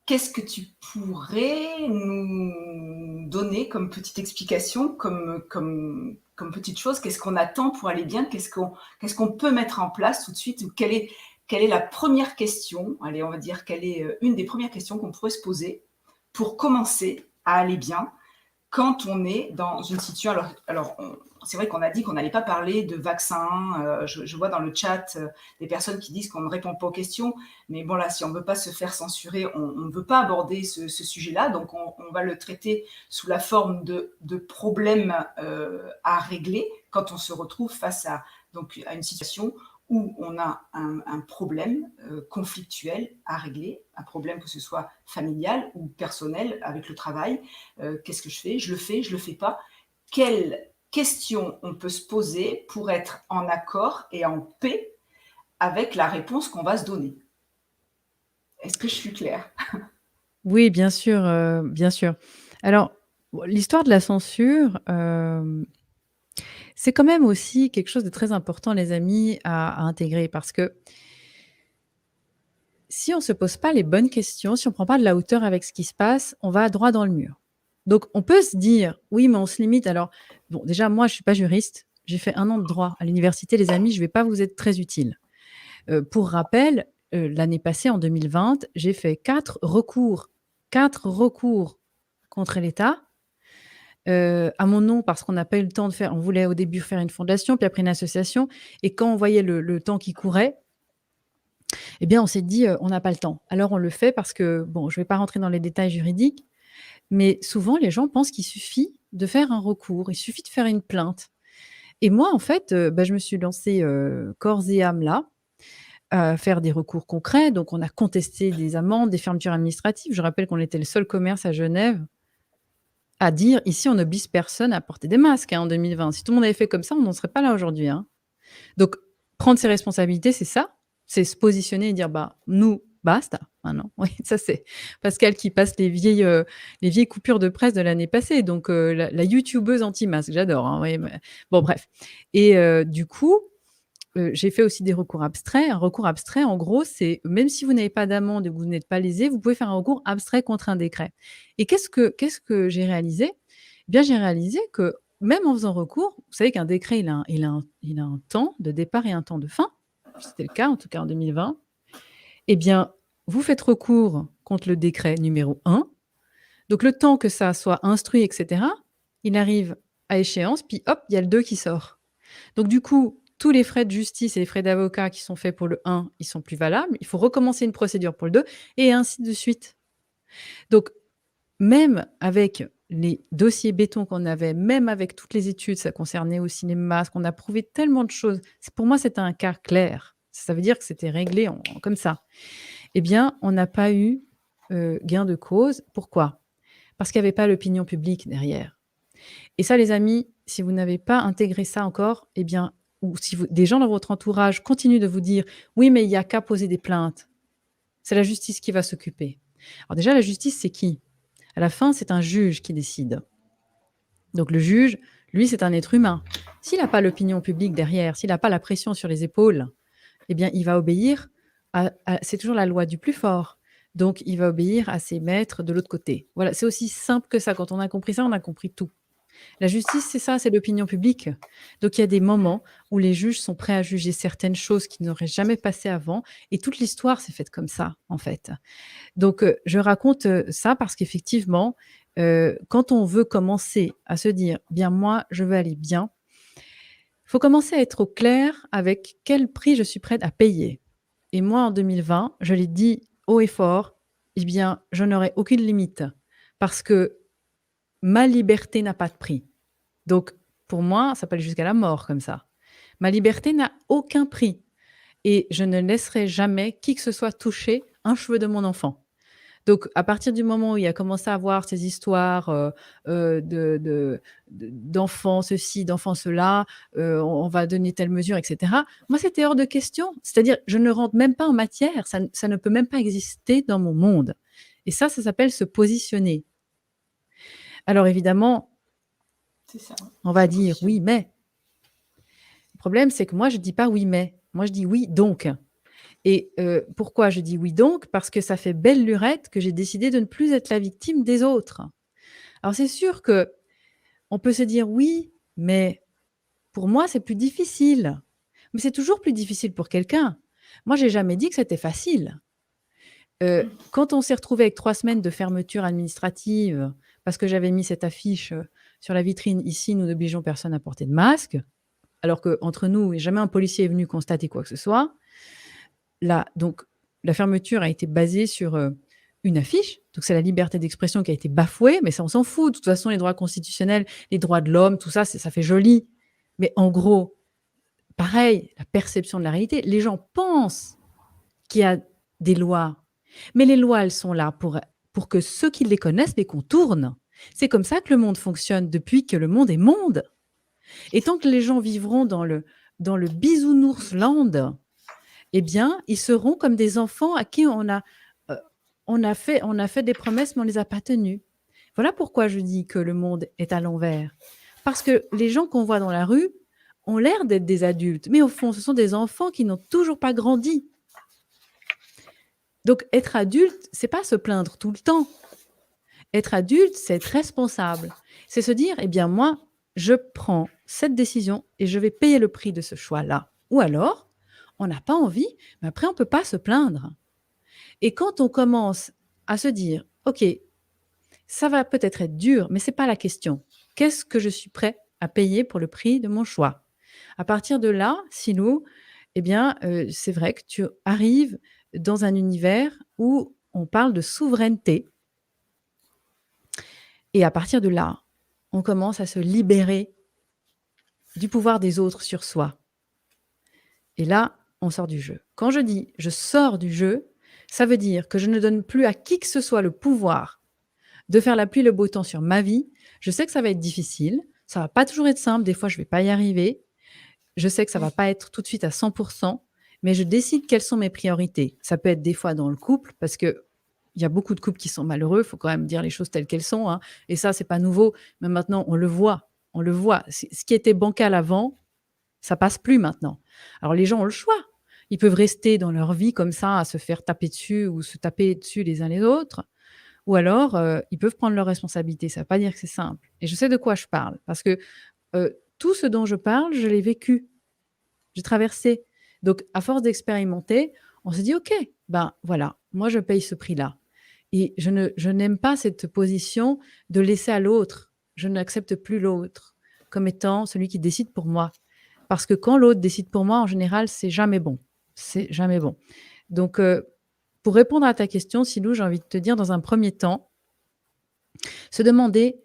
qu'est-ce que tu pourrais nous donner comme petite explication, comme petite chose? Qu'est-ce qu'on attend pour aller bien? Qu'est-ce qu'on peut mettre en place tout de suite? Quelle est la première question? Allez, on va dire quelle est une des premières questions qu'on pourrait se poser pour commencer à aller bien quand on est dans une situation. Alors c'est vrai qu'on a dit qu'on n'allait pas parler de vaccins. Je vois dans le chat des personnes qui disent qu'on ne répond pas aux questions. Mais bon, là, si on ne veut pas se faire censurer, on ne veut pas aborder ce sujet-là. Donc, on va le traiter sous la forme de problèmes à régler quand on se retrouve face à une situation où on a un problème conflictuel à régler, un problème que ce soit familial ou personnel avec le travail. Qu'est-ce que je fais? Je le fais pas. Quelles questions on peut se poser pour être en accord et en paix avec la réponse qu'on va se donner? Est-ce que je suis claire? Oui, bien sûr, bien sûr. Alors, l'histoire de la censure, c'est quand même aussi quelque chose de très important, les amis, à intégrer parce que si on ne se pose pas les bonnes questions, si on ne prend pas de la hauteur avec ce qui se passe, on va droit dans le mur. Donc, on peut se dire: «Oui, mais on se limite». Alors, bon, déjà, moi, je ne suis pas juriste. J'ai fait 1 an de droit à l'université, les amis, je ne vais pas vous être très utile. Pour rappel, l'année passée, en 2020, j'ai fait 4 recours. 4 recours contre l'État, à mon nom parce qu'on n'a pas eu le temps de faire. On voulait au début faire une fondation, puis après une association et quand on voyait le temps qui courait, eh bien, on s'est dit: «On n'a pas le temps». Alors on le fait parce que, bon, je ne vais pas rentrer dans les détails juridiques, mais souvent les gens pensent qu'il suffit de faire un recours, il suffit de faire une plainte et moi, en fait, je me suis lancée, corps et âme là, à faire des recours concrets. Donc on a contesté des amendes, des fermetures administratives. Je rappelle qu'on était le seul commerce à Genève à dire: «Ici, on n'oblige personne à porter des masques», hein, en 2020. Si tout le monde avait fait comme ça, on n'en serait pas là aujourd'hui, hein. Donc prendre ses responsabilités, c'est ça, c'est se positionner et dire: «Bah, nous, basta, maintenant». Oui, ça, c'est Pascal qui passe les vieilles coupures de presse de l'année passée, donc la youtubeuse anti-masque, j'adore, hein, oui, mais bon bref et du coup, j'ai fait aussi des recours abstraits. Un recours abstrait, en gros, c'est même si vous n'avez pas d'amende et que vous n'êtes pas lésé, vous pouvez faire un recours abstrait contre un décret. Et qu'est-ce que j'ai réalisé? Eh bien, j'ai réalisé que même en faisant recours, vous savez qu'un décret, il a un temps de départ et un temps de fin. C'était le cas, en tout cas en 2020. Eh bien, vous faites recours contre le décret numéro 1. Donc, le temps que ça soit instruit, etc., il arrive à échéance, puis hop, il y a le 2 qui sort. Donc, du coup, tous les frais de justice et les frais d'avocat qui sont faits pour le 1, ils sont plus valables. Il faut recommencer une procédure pour le 2, et ainsi de suite. Donc, même avec les dossiers béton qu'on avait, même avec toutes les études, ça concernait au cinéma, qu'on a prouvé tellement de choses. Pour moi, c'était un cas clair. Ça veut dire que c'était réglé comme ça. Eh bien, on n'a pas eu gain de cause. Pourquoi? Parce qu'il n'y avait pas l'opinion publique derrière. Et ça, les amis, si vous n'avez pas intégré ça encore, eh bien, ou si des gens dans votre entourage continuent de vous dire « Oui, mais il n'y a qu'à poser des plaintes. C'est la justice qui va s'occuper. » Alors déjà, la justice, c'est qui? À la fin, c'est un juge qui décide. Donc le juge, lui, c'est un être humain. S'il n'a pas l'opinion publique derrière, s'il n'a pas la pression sur les épaules, eh bien, il va obéir c'est toujours la loi du plus fort. Donc, il va obéir à ses maîtres de l'autre côté. Voilà, c'est aussi simple que ça. Quand on a compris ça, on a compris tout. La justice, c'est ça, c'est l'opinion publique. Donc, il y a des moments où les juges sont prêts à juger certaines choses qui n'auraient jamais passé avant. Et toute l'histoire s'est faite comme ça, en fait. Donc, je raconte ça parce qu'effectivement, quand on veut commencer à se dire, bien, moi, je veux aller bien, il faut commencer à être au clair avec quel prix je suis prête à payer. Et moi, en 2020, je l'ai dit haut et fort, eh bien, je n'aurai aucune limite parce que ma liberté n'a pas de prix. Donc, pour moi, ça peut aller jusqu'à la mort comme ça. Ma liberté n'a aucun prix et je ne laisserai jamais qui que ce soit toucher un cheveu de mon enfant. Donc, à partir du moment où il a commencé à avoir ces histoires d'enfants ceci, d'enfants cela, on va donner telle mesure, etc. Moi, c'était hors de question. C'est-à-dire, je ne rentre même pas en matière. Ça ne peut même pas exister dans mon monde. Et ça s'appelle se positionner. Alors, évidemment, C'est ça. on va dire oui, mais. Le problème, c'est que moi, je ne dis pas oui, mais. Moi, je dis oui, donc. Et pourquoi je dis oui donc? Parce que ça fait belle lurette que j'ai décidé de ne plus être la victime des autres. Alors c'est sûr qu'on peut se dire oui, mais pour moi c'est plus difficile. Mais c'est toujours plus difficile pour quelqu'un. Moi j'ai jamais dit que c'était facile. Quand on s'est retrouvé avec 3 semaines de fermeture administrative parce que j'avais mis cette affiche sur la vitrine, ici nous n'obligeons personne à porter de masque, alors qu'entre nous, jamais un policier est venu constater quoi que ce soit. Donc, la fermeture a été basée sur une affiche. Donc, c'est la liberté d'expression qui a été bafouée, mais ça, on s'en fout. De toute façon, les droits constitutionnels, les droits de l'homme, tout ça, ça fait joli. Mais en gros, pareil, la perception de la réalité, les gens pensent qu'il y a des lois. Mais les lois, elles sont là pour que ceux qui les connaissent les contournent. C'est comme ça que le monde fonctionne depuis que le monde est monde. Et tant que les gens vivront dans le bisounours-land, eh bien, ils seront comme des enfants à qui on a fait des promesses, mais on ne les a pas tenues. Voilà pourquoi je dis que le monde est à l'envers. Parce que les gens qu'on voit dans la rue ont l'air d'être des adultes, mais au fond, ce sont des enfants qui n'ont toujours pas grandi. Donc, être adulte, c'est pas se plaindre tout le temps. Être adulte, c'est être responsable. C'est se dire, eh bien, moi, je prends cette décision et je vais payer le prix de ce choix-là. Ou alors, on n'a pas envie, mais après, on ne peut pas se plaindre. Et quand on commence à se dire, OK, ça va peut-être être dur, mais ce n'est pas la question. Qu'est-ce que je suis prêt à payer pour le prix de mon choix? À partir de là, Silou, eh bien, c'est vrai que tu arrives dans un univers où on parle de souveraineté. Et à partir de là, on commence à se libérer du pouvoir des autres sur soi. Et là, on sort du jeu. Quand je dis je sors du jeu, ça veut dire que je ne donne plus à qui que ce soit le pouvoir de faire la pluie et le beau temps sur ma vie. Je sais que ça va être difficile, ça va pas toujours être simple, des fois je vais pas y arriver. Je sais que ça va pas être tout de suite à 100%, mais je décide quelles sont mes priorités. Ça peut être des fois dans le couple, parce que il y a beaucoup de couples qui sont malheureux, il faut quand même dire les choses telles qu'elles sont, hein. Et ça, c'est pas nouveau, mais maintenant on le voit. Ce qui était bancal avant, Ça passe plus maintenant. Alors les gens ont le choix. Ils peuvent rester dans leur vie comme ça, à se faire taper dessus ou se taper dessus les uns les autres, ou alors ils peuvent prendre leurs responsabilités. Ça ne veut pas dire que c'est simple. Et je sais de quoi je parle, parce que tout ce dont je parle, je l'ai vécu, j'ai traversé. Donc à force d'expérimenter, on se dit: «OK, ben voilà, moi je paye ce prix-là». Et je n'aime pas cette position de laisser à l'autre. Je n'accepte plus l'autre comme étant celui qui décide pour moi. Parce que quand l'autre décide pour moi, en général, c'est jamais bon. C'est jamais bon. Donc, pour répondre à ta question, Silou, j'ai envie de te dire dans un premier temps, se demander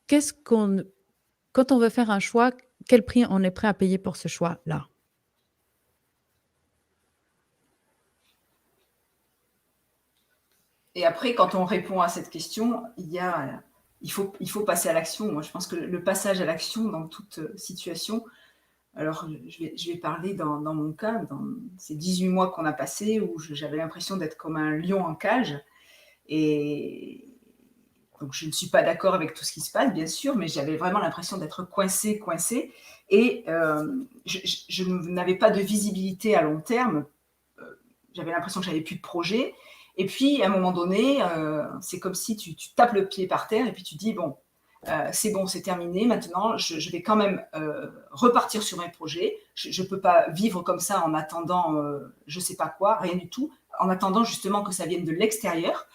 qu'est-ce qu'on, quand on veut faire un choix, quel prix on est prêt à payer pour ce choix-là. Et après, quand on répond à cette question, il faut passer à l'action. Moi, je pense que le passage à l'action dans toute situation, alors je vais parler dans mon cas, dans ces 18 mois qu'on a passés où j'avais l'impression d'être comme un lion en cage. Et donc, je ne suis pas d'accord avec tout ce qui se passe, bien sûr, mais j'avais vraiment l'impression d'être coincée. Et je n'avais pas de visibilité à long terme. J'avais l'impression que j'avais plus de projet. Et puis, à un moment donné, c'est comme si tu tapes le pied par terre et puis tu dis, bon, c'est bon, c'est terminé. Maintenant, je vais quand même repartir sur mes projets. Je ne peux pas vivre comme ça en attendant je ne sais pas quoi, rien du tout, en attendant justement que ça vienne de l'extérieur.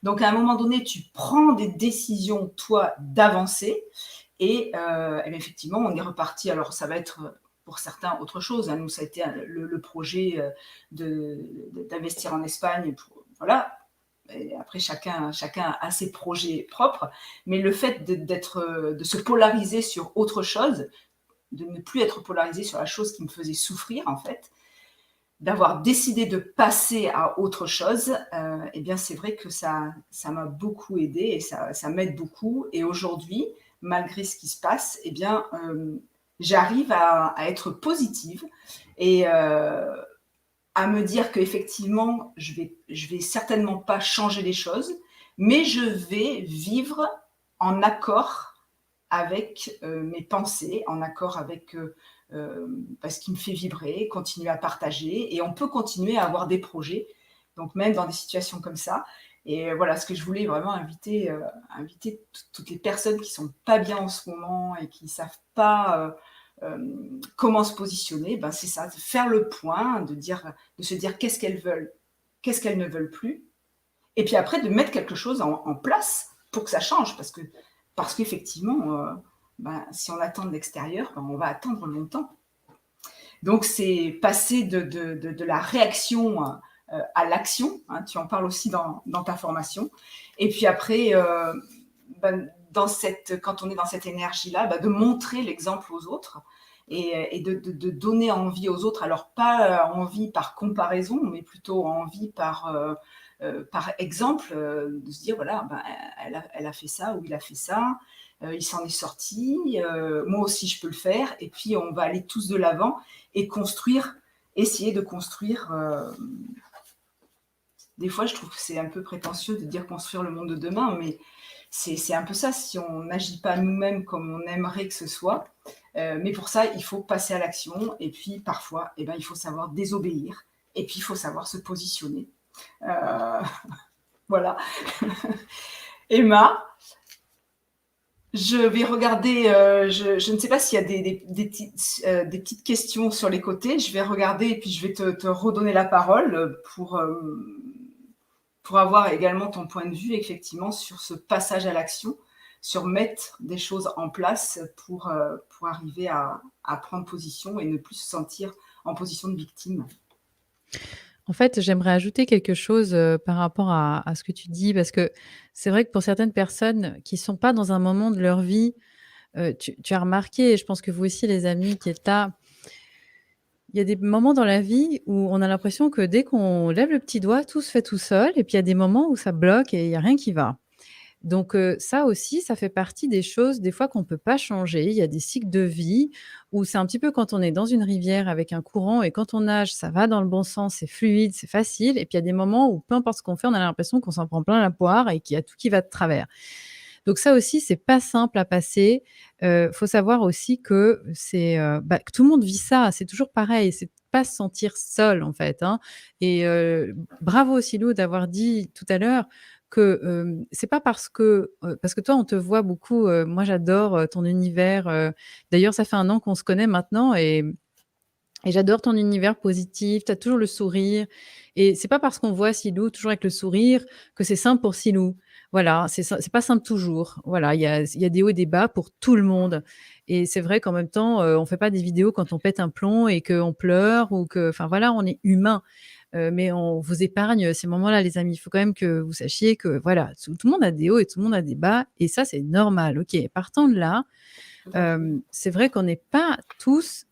Donc, à un moment donné, tu prends des décisions, toi, d'avancer. Et effectivement, on est reparti. Alors, ça va être pour certains autre chose. Nous, ça a été le projet d'investir en Espagne. Voilà. Et après, chacun a ses projets propres. Mais le fait de se polariser sur autre chose, de ne plus être polarisé sur la chose qui me faisait souffrir, en fait, d'avoir décidé de passer à autre chose, eh bien, c'est vrai que ça m'a beaucoup aidé et ça m'aide beaucoup. Et aujourd'hui, malgré ce qui se passe, eh bien, j'arrive à être positive et à me dire qu'effectivement, je vais certainement pas changer les choses, mais je vais vivre en accord avec mes pensées, en accord avec ce qui me fait vibrer, continuer à partager. Et on peut continuer à avoir des projets, donc même dans des situations comme ça. Et voilà, ce que je voulais vraiment inviter toutes les personnes qui sont pas bien en ce moment et qui savent pas comment se positionner, ben c'est ça, de faire le point, de se dire qu'est-ce qu'elles veulent, qu'est-ce qu'elles ne veulent plus, et puis après de mettre quelque chose en place pour que ça change, parce qu'effectivement, si on attend de l'extérieur, on va attendre longtemps. Donc c'est passer de la réaction à l'action, hein, tu en parles aussi dans ta formation, et puis après, quand on est dans cette énergie-là, de montrer l'exemple aux autres et de donner envie aux autres, alors pas envie par comparaison, mais plutôt envie par exemple, de se dire, voilà, elle a fait ça ou il a fait ça, il s'en est sorti, moi aussi je peux le faire, et puis on va aller tous de l'avant et essayer de construire. Des fois, je trouve que c'est un peu prétentieux de dire construire le monde de demain, mais c'est un peu ça, si on n'agit pas nous-mêmes comme on aimerait que ce soit. Mais pour ça, il faut passer à l'action, et puis parfois, il faut savoir désobéir, et puis il faut savoir se positionner. Voilà. Emma, je vais regarder, je ne sais pas s'il y a des petites questions sur les côtés. Je vais regarder et puis je vais te redonner la parole pour avoir également ton point de vue, effectivement, sur ce passage à l'action, sur mettre des choses en place pour arriver à prendre position et ne plus se sentir en position de victime. En fait, j'aimerais ajouter quelque chose par rapport à ce que tu dis, parce que c'est vrai que pour certaines personnes qui ne sont pas dans un moment de leur vie, tu as remarqué, et je pense que vous aussi, les amis qui êtes là, il y a des moments dans la vie où on a l'impression que dès qu'on lève le petit doigt, tout se fait tout seul, et puis il y a des moments où ça bloque et il n'y a rien qui va. Donc ça aussi, ça fait partie des choses des fois qu'on ne peut pas changer. Il y a des cycles de vie où c'est un petit peu quand on est dans une rivière avec un courant et quand on nage, ça va dans le bon sens, c'est fluide, c'est facile. Et puis il y a des moments où peu importe ce qu'on fait, on a l'impression qu'on s'en prend plein la poire et qu'il y a tout qui va de travers. Donc ça aussi, c'est pas simple à passer. Faut savoir aussi que que tout le monde vit ça. C'est toujours pareil. C'est pas se sentir seul, en fait, hein. Et bravo Silou d'avoir dit tout à l'heure que c'est pas parce que toi, on te voit beaucoup. Moi, j'adore ton univers. D'ailleurs, ça fait 1 an qu'on se connaît maintenant et j'adore ton univers positif, tu as toujours le sourire. Et c'est pas parce qu'on voit Silou toujours avec le sourire que c'est simple pour Silou. Voilà, c'est pas simple toujours. Voilà, il y a des hauts et des bas pour tout le monde. Et c'est vrai qu'en même temps, on fait pas des vidéos quand on pète un plomb et qu'on pleure ou que, enfin voilà, on est humain. Mais on vous épargne ces moments-là, les amis. Il faut quand même que vous sachiez que voilà, tout le monde a des hauts et tout le monde a des bas. Et ça, c'est normal. OK, partant de là, Tout à fait. c'est vrai qu'on n'est pas tous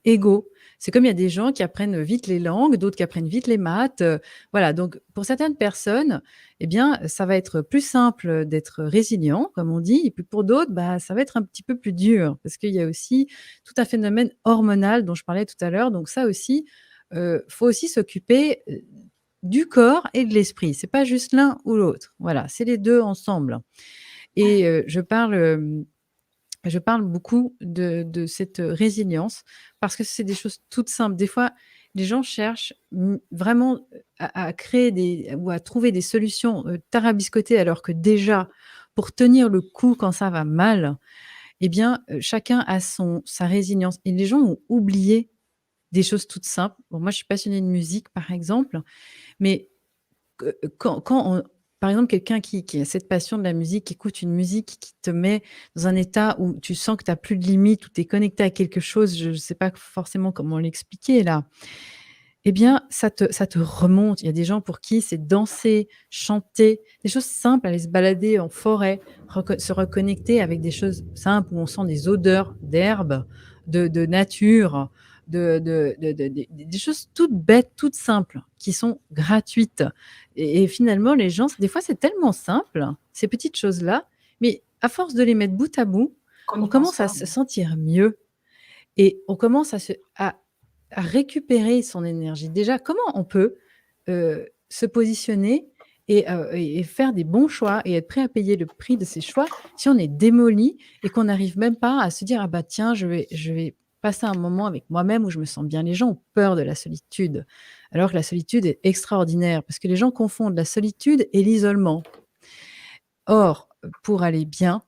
égaux. C'est comme il y a des gens qui apprennent vite les langues, d'autres qui apprennent vite les maths. Voilà, donc pour certaines personnes, eh bien, ça va être plus simple d'être résilient, comme on dit, et puis pour d'autres, bah, ça va être un petit peu plus dur, parce qu'il y a aussi tout un phénomène hormonal dont je parlais tout à l'heure. Donc ça aussi, faut aussi s'occuper du corps et de l'esprit. C'est pas juste l'un ou l'autre. Voilà, c'est les deux ensemble. Et je parle beaucoup de cette résilience parce que c'est des choses toutes simples. Des fois, les gens cherchent vraiment à créer ou à trouver des solutions tarabiscotées alors que déjà, pour tenir le coup quand ça va mal, eh bien, chacun a sa résilience. Et les gens ont oublié des choses toutes simples. Bon, moi, je suis passionnée de musique, par exemple, mais par exemple, quelqu'un qui a cette passion de la musique, qui écoute une musique qui te met dans un état où tu sens que tu as plus de limites, où tu es connecté à quelque chose, je ne sais pas forcément comment l'expliquer là. Eh bien, ça te remonte. Il y a des gens pour qui c'est danser, chanter, des choses simples, aller se balader en forêt, se reconnecter avec des choses simples où on sent des odeurs d'herbe, de nature, des choses toutes bêtes, toutes simples, qui sont gratuites. Et finalement, les gens, des fois, c'est tellement simple, ces petites choses-là, mais à force de les mettre bout à bout, Qu'on on n'y pense commence à pas. se sentir mieux et on commence à récupérer son énergie. Déjà, comment on peut se positionner et faire des bons choix et être prêt à payer le prix de ces choix si on est démoli et qu'on n'arrive même pas à se dire ah bah tiens je vais passer un moment avec moi-même où je me sens bien. Les gens ont peur de la solitude alors que la solitude est extraordinaire parce que les gens confondent la solitude et l'isolement. Or, pour aller bien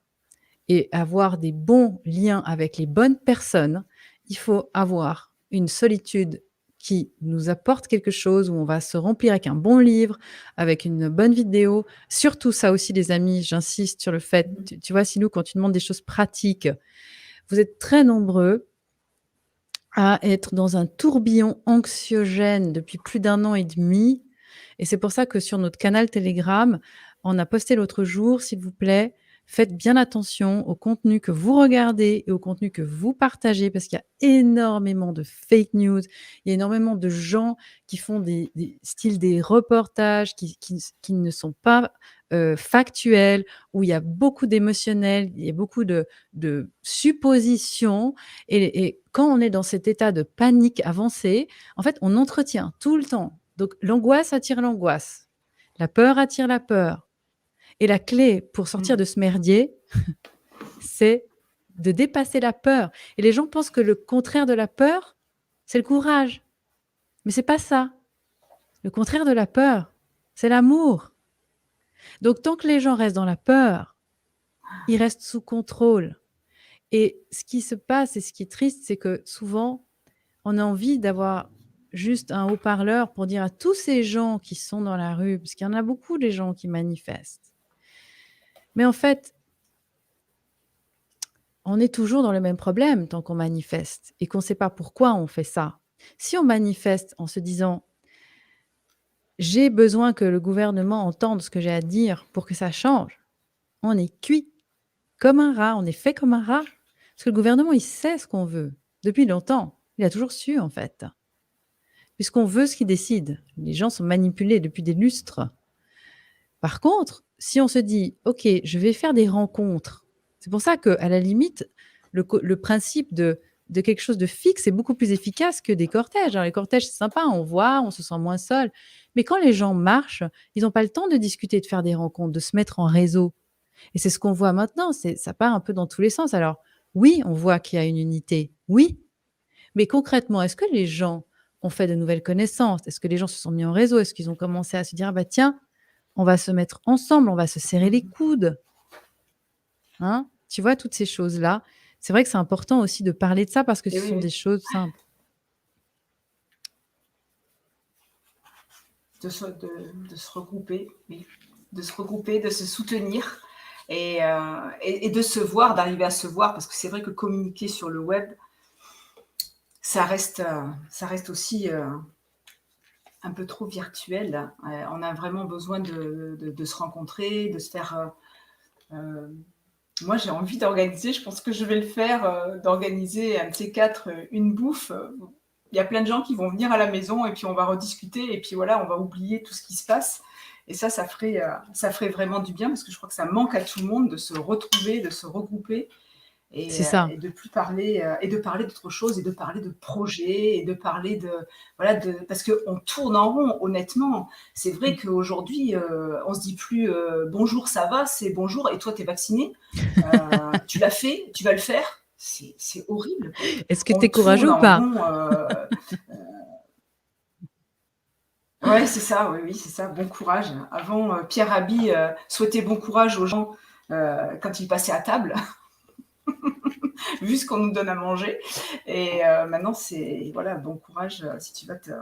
et avoir des bons liens avec les bonnes personnes, il faut avoir une solitude qui nous apporte quelque chose, où on va se remplir avec un bon livre, avec une bonne vidéo. Surtout ça aussi, les amis, j'insiste sur le fait, tu vois, Silou, quand tu demandes des choses pratiques, vous êtes très nombreux à être dans un tourbillon anxiogène depuis plus d'1 an et demi. Et c'est pour ça que sur notre canal Telegram, on a posté l'autre jour, s'il vous plaît, faites bien attention au contenu que vous regardez et au contenu que vous partagez, parce qu'il y a énormément de fake news, il y a énormément de gens qui font des reportages qui ne sont pas factuels, où il y a beaucoup d'émotionnel, il y a beaucoup de suppositions. Et quand on est dans cet état de panique avancée, en fait, on entretient tout le temps. Donc, l'angoisse attire l'angoisse. La peur attire la peur. Et la clé pour sortir de ce merdier, c'est de dépasser la peur. Et les gens pensent que le contraire de la peur, c'est le courage. Mais c'est pas ça. Le contraire de la peur, c'est l'amour. Donc, tant que les gens restent dans la peur, ils restent sous contrôle. Et ce qui se passe et ce qui est triste, c'est que souvent, on a envie d'avoir juste un haut-parleur pour dire à tous ces gens qui sont dans la rue, parce qu'il y en a beaucoup des gens qui manifestent. Mais en fait, on est toujours dans le même problème tant qu'on manifeste et qu'on ne sait pas pourquoi on fait ça. Si on manifeste en se disant « j'ai besoin que le gouvernement entende ce que j'ai à dire pour que ça change », on est cuit comme un rat, on est fait comme un rat. Parce que le gouvernement, il sait ce qu'on veut depuis longtemps. Il a toujours su, en fait. Puisqu'on veut ce qu'il décide. Les gens sont manipulés depuis des lustres. Par contre, si on se dit « Ok, je vais faire des rencontres », c'est pour ça qu'à la limite, le principe de quelque chose de fixe est beaucoup plus efficace que des cortèges. Alors, les cortèges, c'est sympa, on voit, on se sent moins seul. Mais quand les gens marchent, ils n'ont pas le temps de discuter, de faire des rencontres, de se mettre en réseau. Et c'est ce qu'on voit maintenant, ça part un peu dans tous les sens. Alors oui, on voit qu'il y a une unité, oui, mais concrètement, est-ce que les gens ont fait de nouvelles connaissances? Est-ce que les gens se sont mis en réseau? Est-ce qu'ils ont commencé à se dire: «Ah bah tiens, on va se mettre ensemble, on va se serrer les coudes», hein? Tu vois, toutes ces choses-là, c'est vrai que c'est important aussi de parler de ça parce que Et ce oui, sont des oui. choses simples. De se regrouper, oui. De se regrouper, de se soutenir et de se voir, d'arriver à se voir, parce que c'est vrai que communiquer sur le web, ça reste aussi un peu trop virtuel. On a vraiment besoin de se rencontrer, de se faire. Moi, j'ai envie d'organiser, je pense que je vais le faire, d'organiser un de ces quatre, une bouffe. Il y a plein de gens qui vont venir à la maison et puis on va rediscuter et puis voilà, on va oublier tout ce qui se passe. Et ça ferait vraiment du bien parce que je crois que ça manque à tout le monde de se retrouver, de se regrouper C'est ça. et de plus parler et de parler d'autre chose et de parler de projets et de parler de voilà de parce que on tourne en rond honnêtement. C'est vrai Mmh. qu'aujourd'hui on se dit plus bonjour ça va, c'est bonjour et toi t'es vacciné, tu l'as fait, tu vas le faire. C'est horrible quoi. Est-ce que tu On es courageux tourne ou en pas? rond. Ouais c'est ça, oui oui c'est ça. Bon courage. Avant Pierre Rabhi souhaitait bon courage aux gens quand ils passaient à table. Vu ce qu'on nous donne à manger. Et maintenant, c'est voilà, bon courage si tu vas si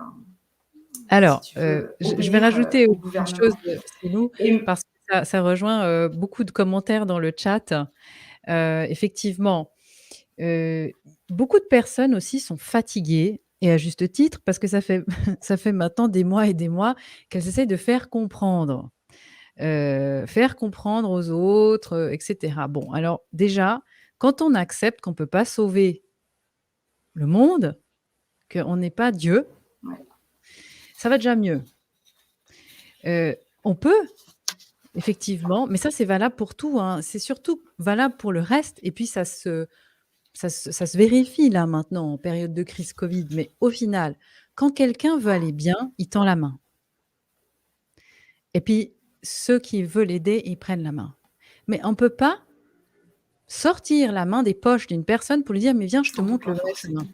Alors, tu veux je vais obéir rajouter au aussi une chose, gouvernement. Célou, Et parce que ça rejoint, beaucoup de commentaires dans le chat. Effectivement, heu, beaucoup de personnes aussi sont fatiguées et à juste titre parce que ça fait ça fait maintenant des mois et des mois qu'elles essayent de faire comprendre aux autres, et cetera. Bon, alors déjà, quand on accepte qu'on ne peut pas sauver le monde, qu'on n'est pas Dieu, ouais, ça va déjà mieux. On peut effectivement, mais ça, c'est valable pour tout, hein. C'est surtout valable pour le reste et puis ça se vérifie là maintenant en période de crise Covid, mais au final, quand quelqu'un veut aller bien, il tend la main et puis ceux qui veulent l'aider, ils prennent la main. Mais on peut pas sortir la main des poches d'une personne pour lui dire: «Mais viens, je te on peut montre pas le vrai forcément. chemin».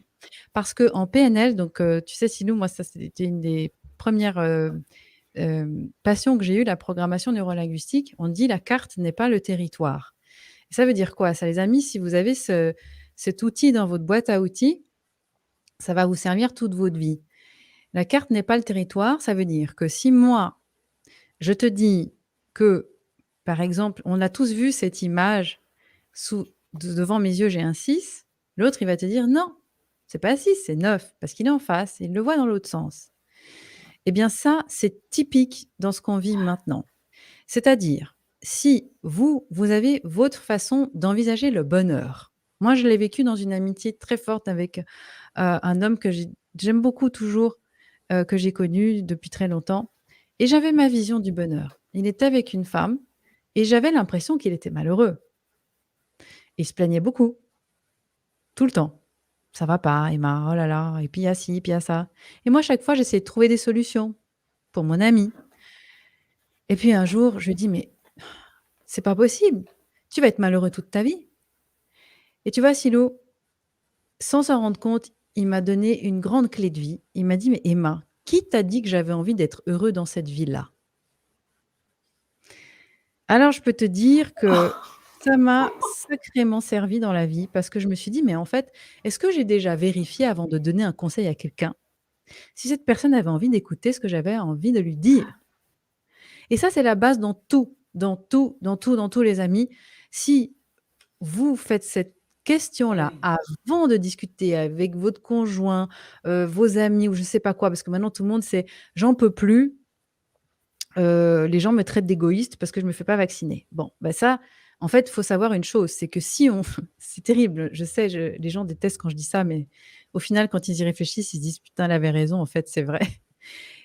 Parce qu'en PNL, donc tu sais, sinon moi ça c'était une des premières passions que j'ai eues, la programmation neurolinguistique. On dit: «La carte n'est pas le territoire». Et ça veut dire quoi? Ça, les amis, si vous avez cet outil dans votre boîte à outils, ça va vous servir toute votre vie. La carte n'est pas le territoire, ça veut dire que si moi, je te dis que, par exemple, on a tous vu cette image sous devant mes yeux, j'ai un 6, l'autre, il va te dire: «Non, c'est pas 6, c'est 9 parce qu'il est en face et il le voit dans l'autre sens». Eh bien ça, c'est typique dans ce qu'on vit maintenant. C'est-à-dire, si vous avez votre façon d'envisager le bonheur. Moi, je l'ai vécu dans une amitié très forte avec, un homme que j'aime beaucoup toujours, que j'ai connu depuis très longtemps et j'avais ma vision du bonheur. Il était avec une femme et j'avais l'impression qu'il était malheureux. Il se plaignait beaucoup, tout le temps. «Ça va pas Emma, oh là là» et puis il y a ci, puis il y a ça et moi, chaque fois, j'essayais de trouver des solutions pour mon ami et puis un jour, je lui dis: «Mais c'est pas possible, tu vas être malheureux toute ta vie» et tu vois, Silo, sans s'en rendre compte, il m'a donné une grande clé de vie. Il m'a dit: «Mais Emma, qui t'a dit que j'avais envie d'être heureux dans cette vie-là?» Alors je peux te dire que ça m'a sacrément servi dans la vie parce que je me suis dit: «Mais en fait, est-ce que j'ai déjà vérifié avant de donner un conseil à quelqu'un, si cette personne avait envie d'écouter ce que j'avais envie de lui dire?» Et ça, c'est la base dans tout, dans tout, dans tout, dans tous les amis. Si vous faites cette question-là Oui. avant de discuter avec votre conjoint, vos amis ou je ne sais pas quoi, parce que maintenant tout le monde c'est: «J'en peux plus, les gens me traitent d'égoïste parce que je me fais pas vacciner». Bon, bah, ça, en fait, il faut savoir une chose, c'est que si on c'est terrible, je sais, les gens détestent quand je dis ça, mais au final, quand ils y réfléchissent, ils se disent: «Putain, elle avait raison, en fait, c'est vrai».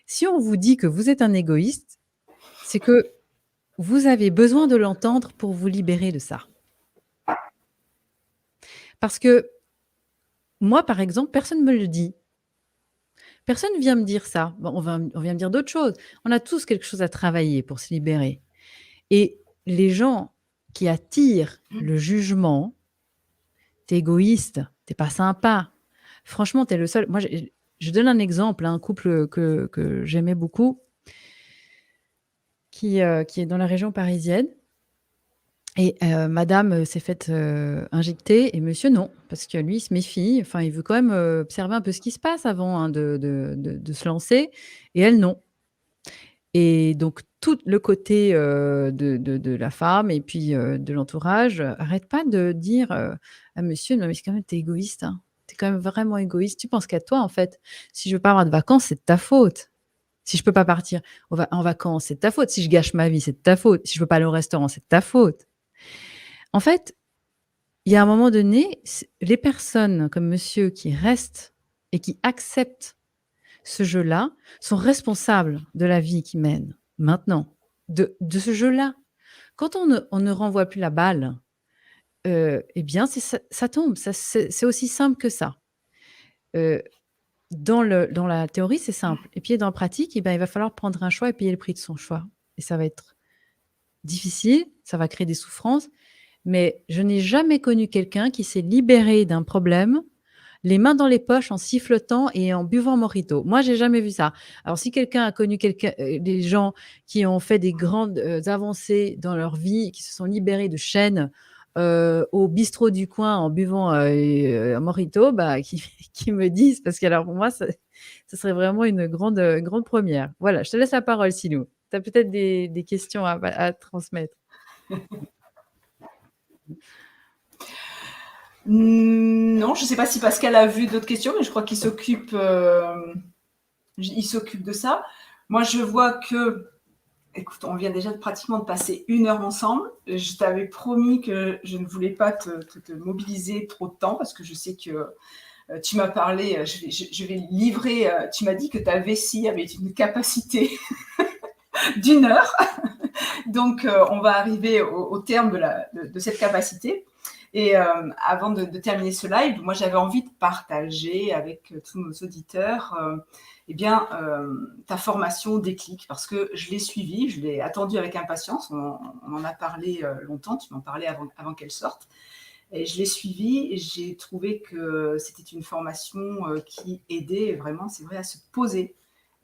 Si on vous dit que vous êtes un égoïste, c'est que vous avez besoin de l'entendre pour vous libérer de ça. Parce que moi, par exemple, personne ne me le dit. Personne ne vient me dire ça. Bon, on vient me dire d'autres choses. On a tous quelque chose à travailler pour se libérer et les gens qui attire le jugement, t'es égoïste, t'es pas sympa. Franchement, t'es le seul. Moi, je donne un exemple, un couple que j'aimais beaucoup, qui est dans la région parisienne. Et madame s'est faite injecter et monsieur non, parce que lui, il se méfie. Enfin, il veut quand même observer un peu ce qui se passe avant de se lancer. Et elle, non. Et donc, tout le côté de la femme et puis de l'entourage arrête pas de dire à monsieur, non, mais c'est quand même, t'es égoïste. Hein. T'es quand même vraiment égoïste. Tu penses qu'à toi, en fait. Si je veux pas avoir de vacances, c'est de ta faute. Si je peux pas partir en vacances, c'est de ta faute. Si je gâche ma vie, c'est de ta faute. Si je veux pas aller au restaurant, c'est de ta faute. En fait, il y a un moment donné, les personnes comme monsieur qui restent et qui acceptent ce jeu-là sont responsables de la vie qu'ils mènent maintenant, de ce jeu-là. Quand on ne renvoie plus la balle, eh bien, ça tombe. C'est aussi simple que ça. Dans la théorie, c'est simple. Et puis dans la pratique, eh ben, il va falloir prendre un choix et payer le prix de son choix. Et ça va être difficile, ça va créer des souffrances. Mais je n'ai jamais connu quelqu'un qui s'est libéré d'un problème, les mains dans les poches, en sifflotant et en buvant un mojito. Moi, j'ai jamais vu ça. Alors, si quelqu'un a connu des gens qui ont fait des grandes avancées dans leur vie, qui se sont libérés de chaînes au bistrot du coin en buvant un mojito, bah, qui me disent, parce que alors pour moi, ça serait vraiment une grande première. Voilà, je te laisse la parole, Silou. Tu as peut-être des questions à transmettre. Non, je ne sais pas si Pascal a vu d'autres questions, mais je crois qu'il s'occupe de ça. Moi, je vois que, écoute, on vient déjà pratiquement de passer 1 heure ensemble. Je t'avais promis que je ne voulais pas te mobiliser trop de temps parce que je sais que tu m'as parlé, je vais livrer, tu m'as dit que ta vessie avait une capacité d'1 heure. Donc, on va arriver au terme de cette capacité. Et avant de terminer ce live, moi, j'avais envie de partager avec tous nos auditeurs eh bien, ta formation Déclic, parce que je l'ai suivie, je l'ai attendue avec impatience. On en a parlé longtemps, tu m'en parlais avant qu'elle sorte. Et je l'ai suivie et j'ai trouvé que c'était une formation qui aidait vraiment, c'est vrai, à se poser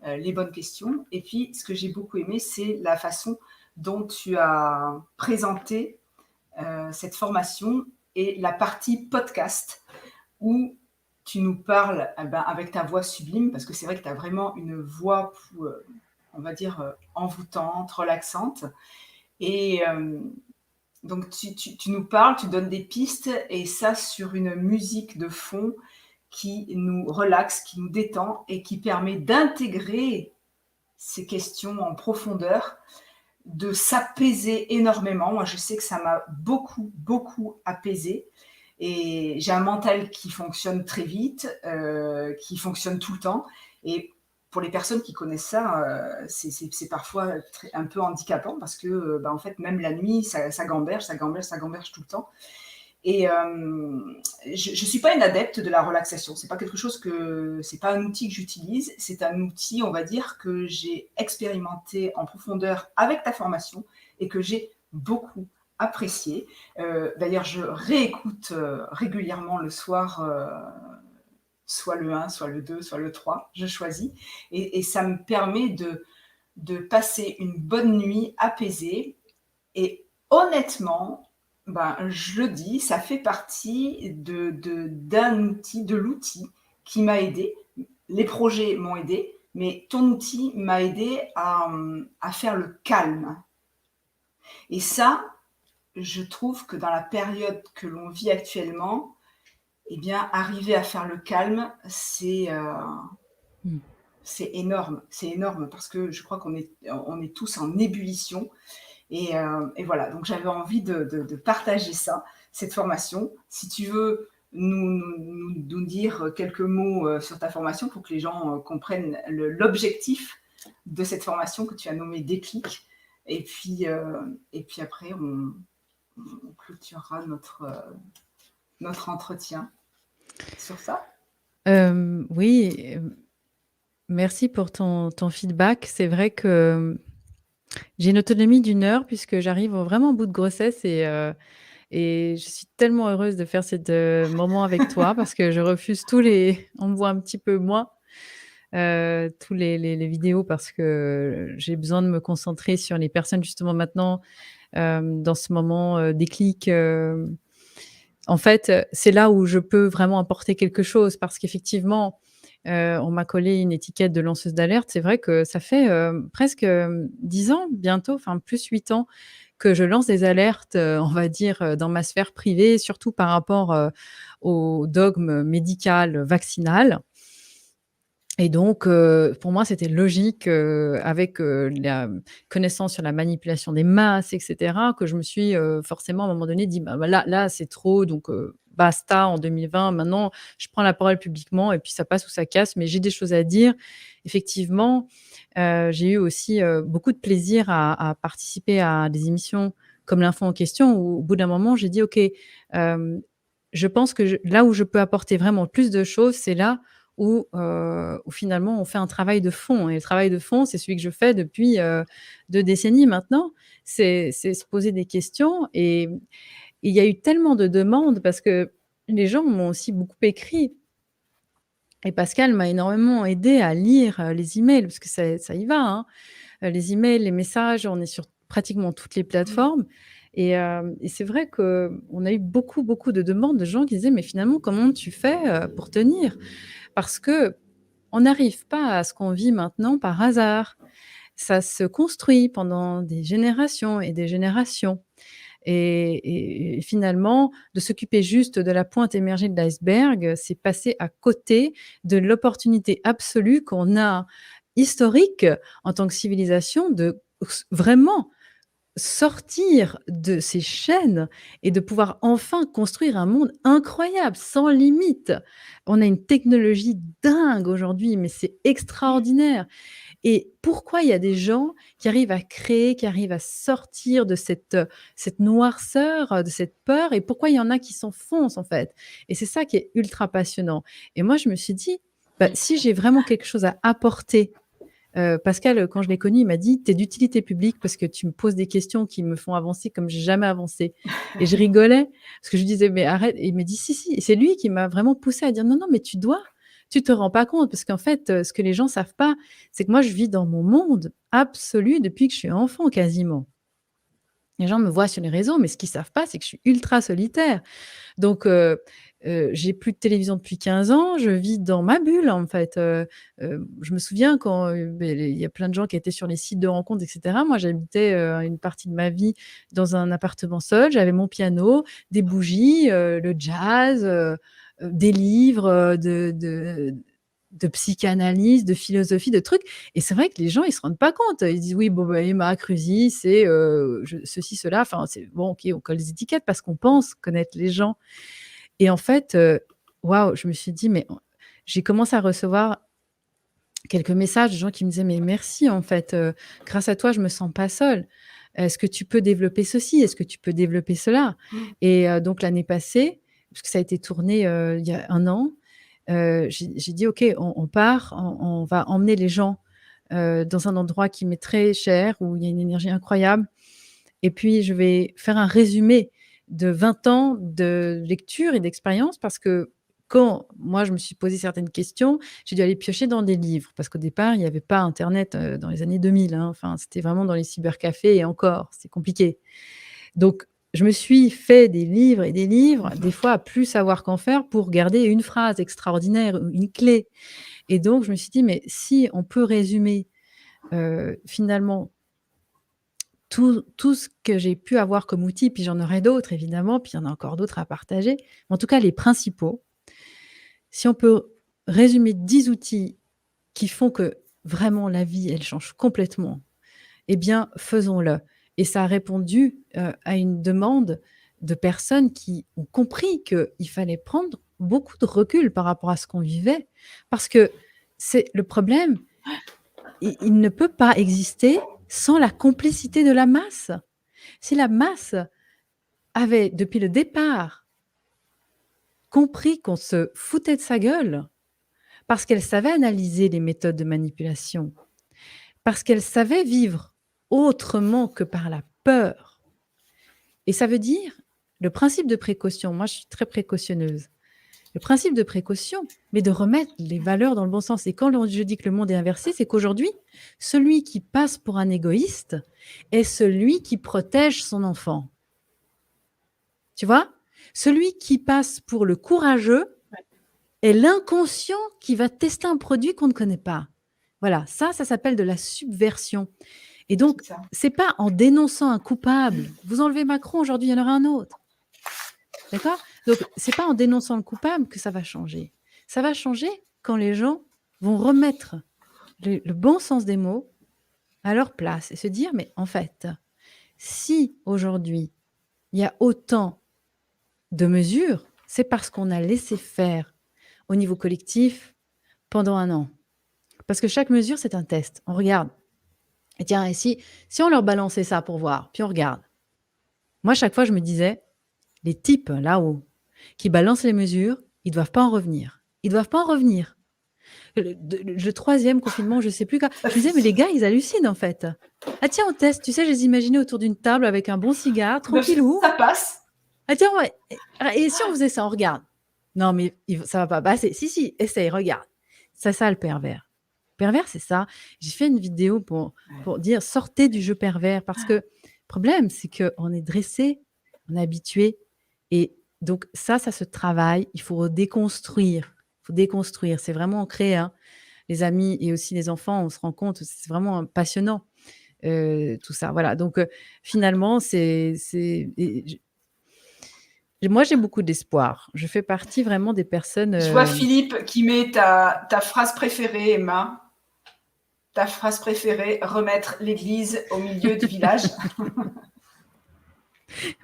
les bonnes questions. Et puis, ce que j'ai beaucoup aimé, c'est la façon dont tu as présenté cette formation et la partie podcast où tu nous parles avec ta voix sublime, parce que c'est vrai que tu as vraiment une voix, on va dire, envoûtante, relaxante. Et donc, tu nous parles, tu donnes des pistes, et ça sur une musique de fond qui nous relaxe, qui nous détend et qui permet d'intégrer ces questions en profondeur, de s'apaiser énormément. Moi, je sais que ça m'a beaucoup, beaucoup apaisé. Et j'ai un mental qui fonctionne très vite, qui fonctionne tout le temps. Et pour les personnes qui connaissent ça, c'est parfois un peu handicapant parce que, en fait, même la nuit, ça gamberge tout le temps. Et je ne suis pas une adepte de la relaxation. C'est pas un outil que j'utilise. C'est un outil, on va dire, que j'ai expérimenté en profondeur avec ta formation et que j'ai beaucoup apprécié. D'ailleurs, je réécoute régulièrement le soir, soit le 1, soit le 2, soit le 3. Je choisis. Et ça me permet de passer une bonne nuit apaisée. Et honnêtement, je le dis, ça fait partie d'un outil, de l'outil qui m'a aidé. Les projets m'ont aidé, mais ton outil m'a aidé à faire le calme. Et ça, je trouve que dans la période que l'on vit actuellement, eh bien, arriver à faire le calme, c'est énorme. C'est énorme parce que je crois qu'on est tous en ébullition. Et voilà, donc j'avais envie de partager ça, cette formation. Si tu veux nous dire quelques mots sur ta formation pour que les gens comprennent l'objectif de cette formation que tu as nommée Déclic. Et puis après, on clôturera notre entretien sur ça. Oui, merci pour ton feedback. C'est vrai que J'ai une autonomie d'1 heure puisque j'arrive vraiment au bout de grossesse et je suis tellement heureuse de faire cet, moment avec toi parce que je refuse tous les on me voit un petit peu moins, tous les vidéos parce que j'ai besoin de me concentrer sur les personnes justement maintenant, dans ce moment, déclic, en fait, c'est là où je peux vraiment apporter quelque chose parce qu'effectivement, on m'a collé une étiquette de lanceuse d'alerte. C'est vrai que ça fait, presque, 10 ans bientôt, enfin plus 8 ans que je lance des alertes, on va dire, dans ma sphère privée, surtout par rapport, au dogme médical vaccinal. Et donc, pour moi, c'était logique, avec, la connaissance sur la manipulation des masses et cetera, que je me suis, forcément à un moment donné dit: «Bah, là, c'est trop donc basta en 2020. Maintenant, je prends la parole publiquement et puis ça passe ou ça casse, mais j'ai des choses à dire». Effectivement, j'ai eu aussi, beaucoup de plaisir à participer à des émissions comme l'info en question où au bout d'un moment, j'ai dit: «OK, je pense que je là où je peux apporter vraiment plus de choses, c'est là où finalement on fait un travail de fond et le travail de fond, c'est celui que je fais depuis, 2 décennies maintenant. C'est se poser des questions et il y a eu tellement de demandes parce que les gens m'ont aussi beaucoup écrit et Pascal m'a énormément aidé à lire, les emails parce que ça y va, hein. Les emails, les messages, on est sur pratiquement toutes les Mmh. plateformes et c'est vrai qu'on a eu beaucoup, beaucoup de demandes de gens qui disaient: «Mais finalement, comment tu fais, pour tenir?» parce qu'on n'arrive pas à ce qu'on vit maintenant par hasard. Ça se construit pendant des générations et des générations et finalement, de s'occuper juste de la pointe émergée de l'iceberg, c'est passer à côté de l'opportunité absolue qu'on a, historique, en tant que civilisation, de vraiment sortir de ces chaînes et de pouvoir enfin construire un monde incroyable, sans limite. On a une technologie dingue aujourd'hui, mais c'est extraordinaire et pourquoi il y a des gens qui arrivent à créer, qui arrivent à sortir de cette noirceur, de cette peur et pourquoi il y en a qui s'enfoncent, en fait? Et c'est ça qui est ultra passionnant et moi, je me suis dit: «Bah, si j'ai vraiment quelque chose à apporter». Pascal, quand je l'ai connu, il m'a dit: «Tu es d'utilité publique parce que tu me poses des questions qui me font avancer comme j'ai jamais avancé» et je rigolais parce que je lui disais: «Mais arrête» et il m'a dit: «Si, si» et c'est lui qui m'a vraiment poussée à dire: «Non, non, mais tu dois, tu te rends pas compte» parce qu'en fait, ce que les gens savent pas, c'est que moi, je vis dans mon monde absolu depuis que je suis enfant quasiment. Les gens me voient sur les réseaux, mais ce qu'ils savent pas, c'est que je suis ultra solitaire. Donc j'ai plus de télévision depuis 15 ans, je vis dans ma bulle, en fait, je me souviens quand, il y a plein de gens qui étaient sur les sites de rencontres et cetera. Moi, j'habitais, une partie de ma vie dans un appartement seul, j'avais mon piano, des bougies, le jazz, des livres, de psychanalyse, de philosophie, de trucs et c'est vrai que les gens, ils se rendent pas compte. Ils disent: «Oui, bon, bah, Emma Cruzy, c'est, je ceci, cela». Enfin, c'est bon, OK, on colle des étiquettes parce qu'on pense connaître les gens et en fait, waouh, je me suis dit: «Mais» j'ai commencé à recevoir quelques messages de gens qui me disaient: «Mais merci en fait, grâce à toi, je me sens pas seule. Est-ce que tu peux développer ceci? Est-ce que tu peux développer cela?» Mmh. et donc l'année passée, parce que ça a été tourné, il y a 1 an, j'ai dit: «OK, on part, on va emmener les gens, dans un endroit qui m'est très cher, où il y a une énergie incroyable et puis je vais faire un résumé de 20 ans de lecture et d'expérience parce que quand moi je me suis posé certaines questions, j'ai dû aller piocher dans des livres parce qu'au départ, il y avait pas internet, dans les années 2000, hein, enfin c'était vraiment dans les cybercafés et encore, c'est compliqué. Donc je me suis fait des livres et des livres, des fois à plus savoir qu'en faire pour garder une phrase extraordinaire ou une clé et donc je me suis dit: «Mais si on peut résumer, finalement tout ce que j'ai pu avoir comme outil, puis j'en aurai d'autres évidemment, puis il y en a encore d'autres à partager. En tout cas, les principaux. Si on peut résumer 10 outils qui font que vraiment la vie, elle change complètement, eh bien, faisons-le. Et ça a répondu, à une demande de personnes qui ont compris qu'il fallait prendre beaucoup de recul par rapport à ce qu'on vivait. Parce que c'est le problème, il ne peut pas exister sans la complicité de la masse. Si la masse avait, depuis le départ, compris qu'on se foutait de sa gueule, parce qu'elle savait analyser les méthodes de manipulation, parce qu'elle savait vivre autrement que par la peur. Et ça veut dire, le principe de précaution, moi je suis très précautionneuse, le principe de précaution, mais de remettre les valeurs dans le bon sens. Et quand je dis que le monde est inversé, c'est qu'aujourd'hui, celui qui passe pour un égoïste est celui qui protège son enfant. Tu vois? Celui qui passe pour le courageux est l'inconscient qui va tester un produit qu'on ne connaît pas. Voilà, ça s'appelle de la subversion. Et donc, C'est ça. c'est pas en dénonçant un coupable. Vous enlevez Macron, aujourd'hui, il y en aura un autre. D'accord? Donc, c'est pas en dénonçant le coupable que ça va changer. Ça va changer quand les gens vont remettre le bon sens des mots à leur place et se dire, mais en fait, si aujourd'hui, il y a autant de mesures, c'est parce qu'on a laissé faire au niveau collectif pendant un an. Parce que chaque mesure, c'est un test. On regarde. Et tiens, et si on leur balançait ça pour voir, puis on regarde. Moi, chaque fois, je me disais, les types là-haut qui balancent les mesures, ils ne doivent pas en revenir. Ils ne doivent pas en revenir. Le troisième confinement, je ne sais plus quoi. Je me disais, mais les gars, ils hallucinent en fait. Ah tiens, on teste. Tu sais, je les imaginais autour d'une table avec un bon cigare, tranquillou. Ça passe. Ah tiens, ouais. Et si on faisait ça, on regarde. Non, mais ça va pas passer. Si, essaye, regarde. C'est ça le pervers. Pervers, c'est ça. J'ai fait une vidéo pour dire sortez du jeu pervers parce que le problème, c'est qu'on est dressé, on est habitué. Et donc, ça se travaille. Il faut déconstruire. Il faut déconstruire. C'est vraiment ancré. Hein. Les amis et aussi les enfants, on se rend compte, c'est vraiment passionnant. Tout ça. Voilà. Donc, finalement, moi, j'ai beaucoup d'espoir. Je fais partie vraiment des personnes... Je vois Philippe qui met ta phrase préférée, Emma. Ta phrase préférée, remettre l'église au milieu du village.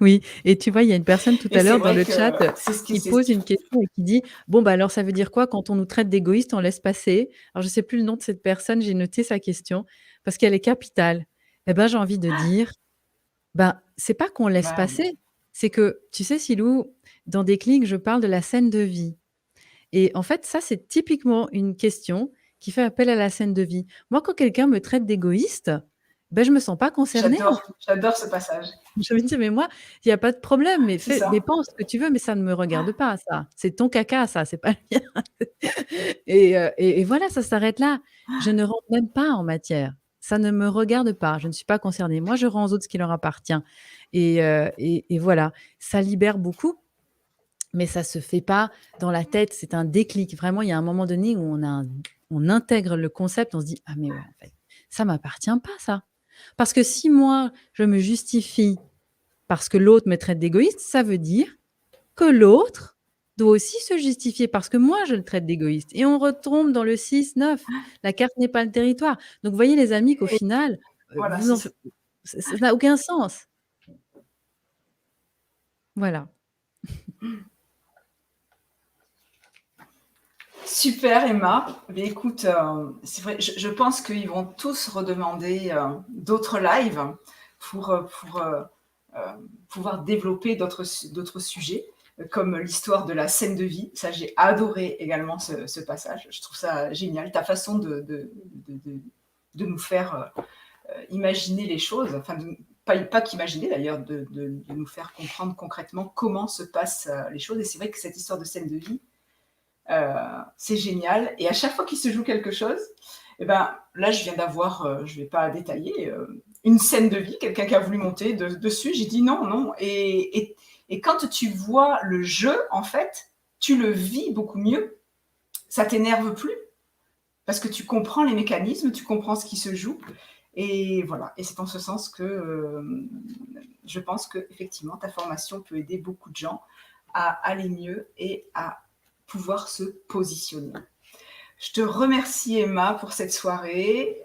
Oui, et tu vois, il y a une personne tout à l'heure dans le chat qui pose une une question et qui dit « Bon, bah alors ça veut dire quoi quand on nous traite d'égoïste, on laisse passer ?» Alors, je ne sais plus le nom de cette personne, j'ai noté sa question parce qu'elle est capitale. Eh bien, j'ai envie de dire, c'est pas qu'on laisse passer, c'est que, tu sais, Silou, dans Déclic, je parle de la scène de vie. Et en fait, ça, c'est typiquement une question qui fait appel à la scène de vie. Moi, quand quelqu'un me traite d'égoïste, je ne me sens pas concernée. J'adore ce passage. Je me dis, mais moi, il n'y a pas de problème, mais pense ce que tu veux, mais ça ne me regarde pas, ça. C'est ton caca, ça, c'est pas le mien. Et voilà, ça s'arrête là. Je ne rentre même pas en matière. Ça ne me regarde pas. Je ne suis pas concernée. Moi, je rends aux autres ce qui leur appartient. Et voilà, ça libère beaucoup. Mais ça se fait pas dans la tête, c'est un déclic. Vraiment, il y a un moment donné où on intègre le concept, on se dit « Ah mais ouais, en fait, ça m'appartient pas, ça. » Parce que si moi, je me justifie parce que l'autre me traite d'égoïste, ça veut dire que l'autre doit aussi se justifier parce que moi, je le traite d'égoïste. Et on retombe dans le 6-9. La carte n'est pas le territoire. Donc, vous voyez, les amis, qu'au final, voilà, ça n'a aucun sens. Voilà. Super, Emma. Mais écoute, c'est vrai, je pense qu'ils vont tous redemander d'autres lives pour pouvoir développer d'autres sujets, comme l'histoire de la scène de vie. Ça, j'ai adoré également ce passage. Je trouve ça génial. Ta façon de nous faire imaginer les choses, enfin, pas qu'imaginer d'ailleurs, de nous faire comprendre concrètement comment se passent les choses. Et c'est vrai que cette histoire de scène de vie, c'est génial. Et à chaque fois qu'il se joue quelque chose, là, je viens d'avoir, je ne vais pas détailler, une scène de vie, quelqu'un qui a voulu monter dessus. J'ai dit non. Et quand tu vois le jeu, en fait, tu le vis beaucoup mieux. Ça t'énerve plus parce que tu comprends les mécanismes, tu comprends ce qui se joue. Et voilà. Et c'est en ce sens que je pense que effectivement, ta formation peut aider beaucoup de gens à aller mieux et à pouvoir se positionner. Je te remercie, Emma, pour cette soirée.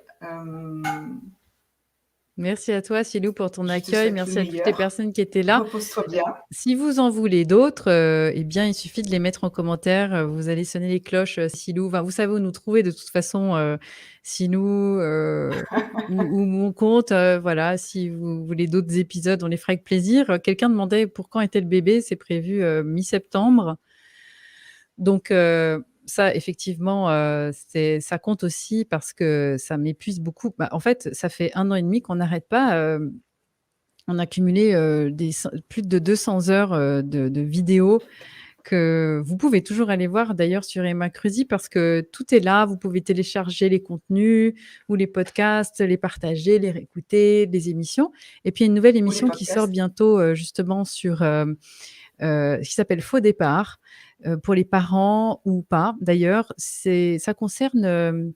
Merci à toi, Silou, pour ton accueil. Merci à toutes les personnes qui étaient là. Repose-toi bien. Si vous en voulez d'autres, il suffit de les mettre en commentaire. Vous allez sonner les cloches, Silou. Enfin, vous savez où nous trouver de toute façon, Silou ou mon compte. Voilà, si vous voulez d'autres épisodes, on les fera avec plaisir. Quelqu'un demandait pour quand était le bébé. C'est prévu mi-septembre. Donc, ça effectivement, ça compte aussi parce que ça m'épuise beaucoup. Bah, en fait, ça fait 1 an et demi qu'on n'arrête pas, on a cumulé, plus de 200 heures, de vidéos que vous pouvez toujours aller voir d'ailleurs sur Emma Cruzy parce que tout est là. Vous pouvez télécharger les contenus ou les podcasts, les partager, les réécouter, les émissions. Et puis il y a une nouvelle Ou les émission qui sort podcasts. bientôt, justement sur, qui s'appelle Faux départ, pour les parents ou pas d'ailleurs. Ça concerne,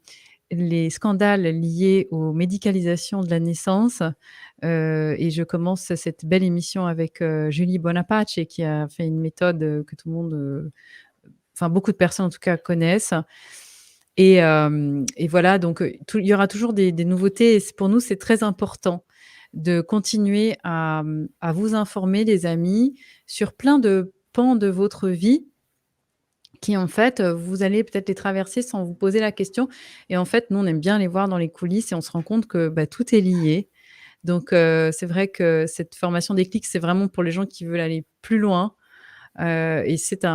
les scandales liés aux médicalisations de la naissance, et je commence cette belle émission avec, Julie Bonaparte qui a fait une méthode, que tout le monde, enfin beaucoup de personnes en tout cas connaissent et voilà donc, il y aura toujours des nouveautés et pour nous, c'est très important de continuer à vous informer les amis sur plein de pans de votre vie qui en fait, vous allez peut-être les traverser sans vous poser la question et en fait, nous, on aime bien les voir dans les coulisses et on se rend compte que, bah, tout est lié. Donc c'est vrai que cette formation Déclic, c'est vraiment pour les gens qui veulent aller plus loin, et c'est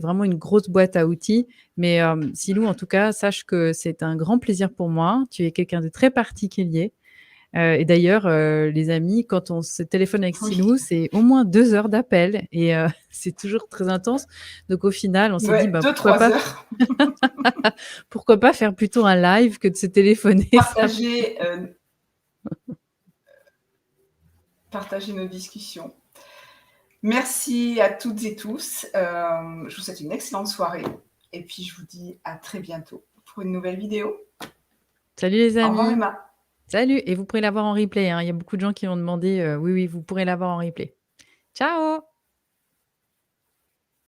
vraiment une grosse boîte à outils. Mais Silou, en tout cas, sache que c'est un grand plaisir pour moi. Tu es quelqu'un de très particulier. Et d'ailleurs, les amis, quand on se téléphone avec Oui. Silou, c'est au moins 2 heures d'appel et c'est toujours très intense. Donc au final, on s'est dit: Ouais, «Bah, 2-3 heures. pourquoi pas faire plutôt un live que de se téléphoner?» Ça Partager nos discussions. Merci à toutes et tous. Je vous souhaite une excellente soirée et puis je vous dis à très bientôt pour une nouvelle vidéo. Salut les Au revoir amis. Emma. Salut et vous pourrez l'avoir en replay, hein. Il y a beaucoup de gens qui ont demandé, oui, oui, vous pourrez l'avoir en replay. Ciao!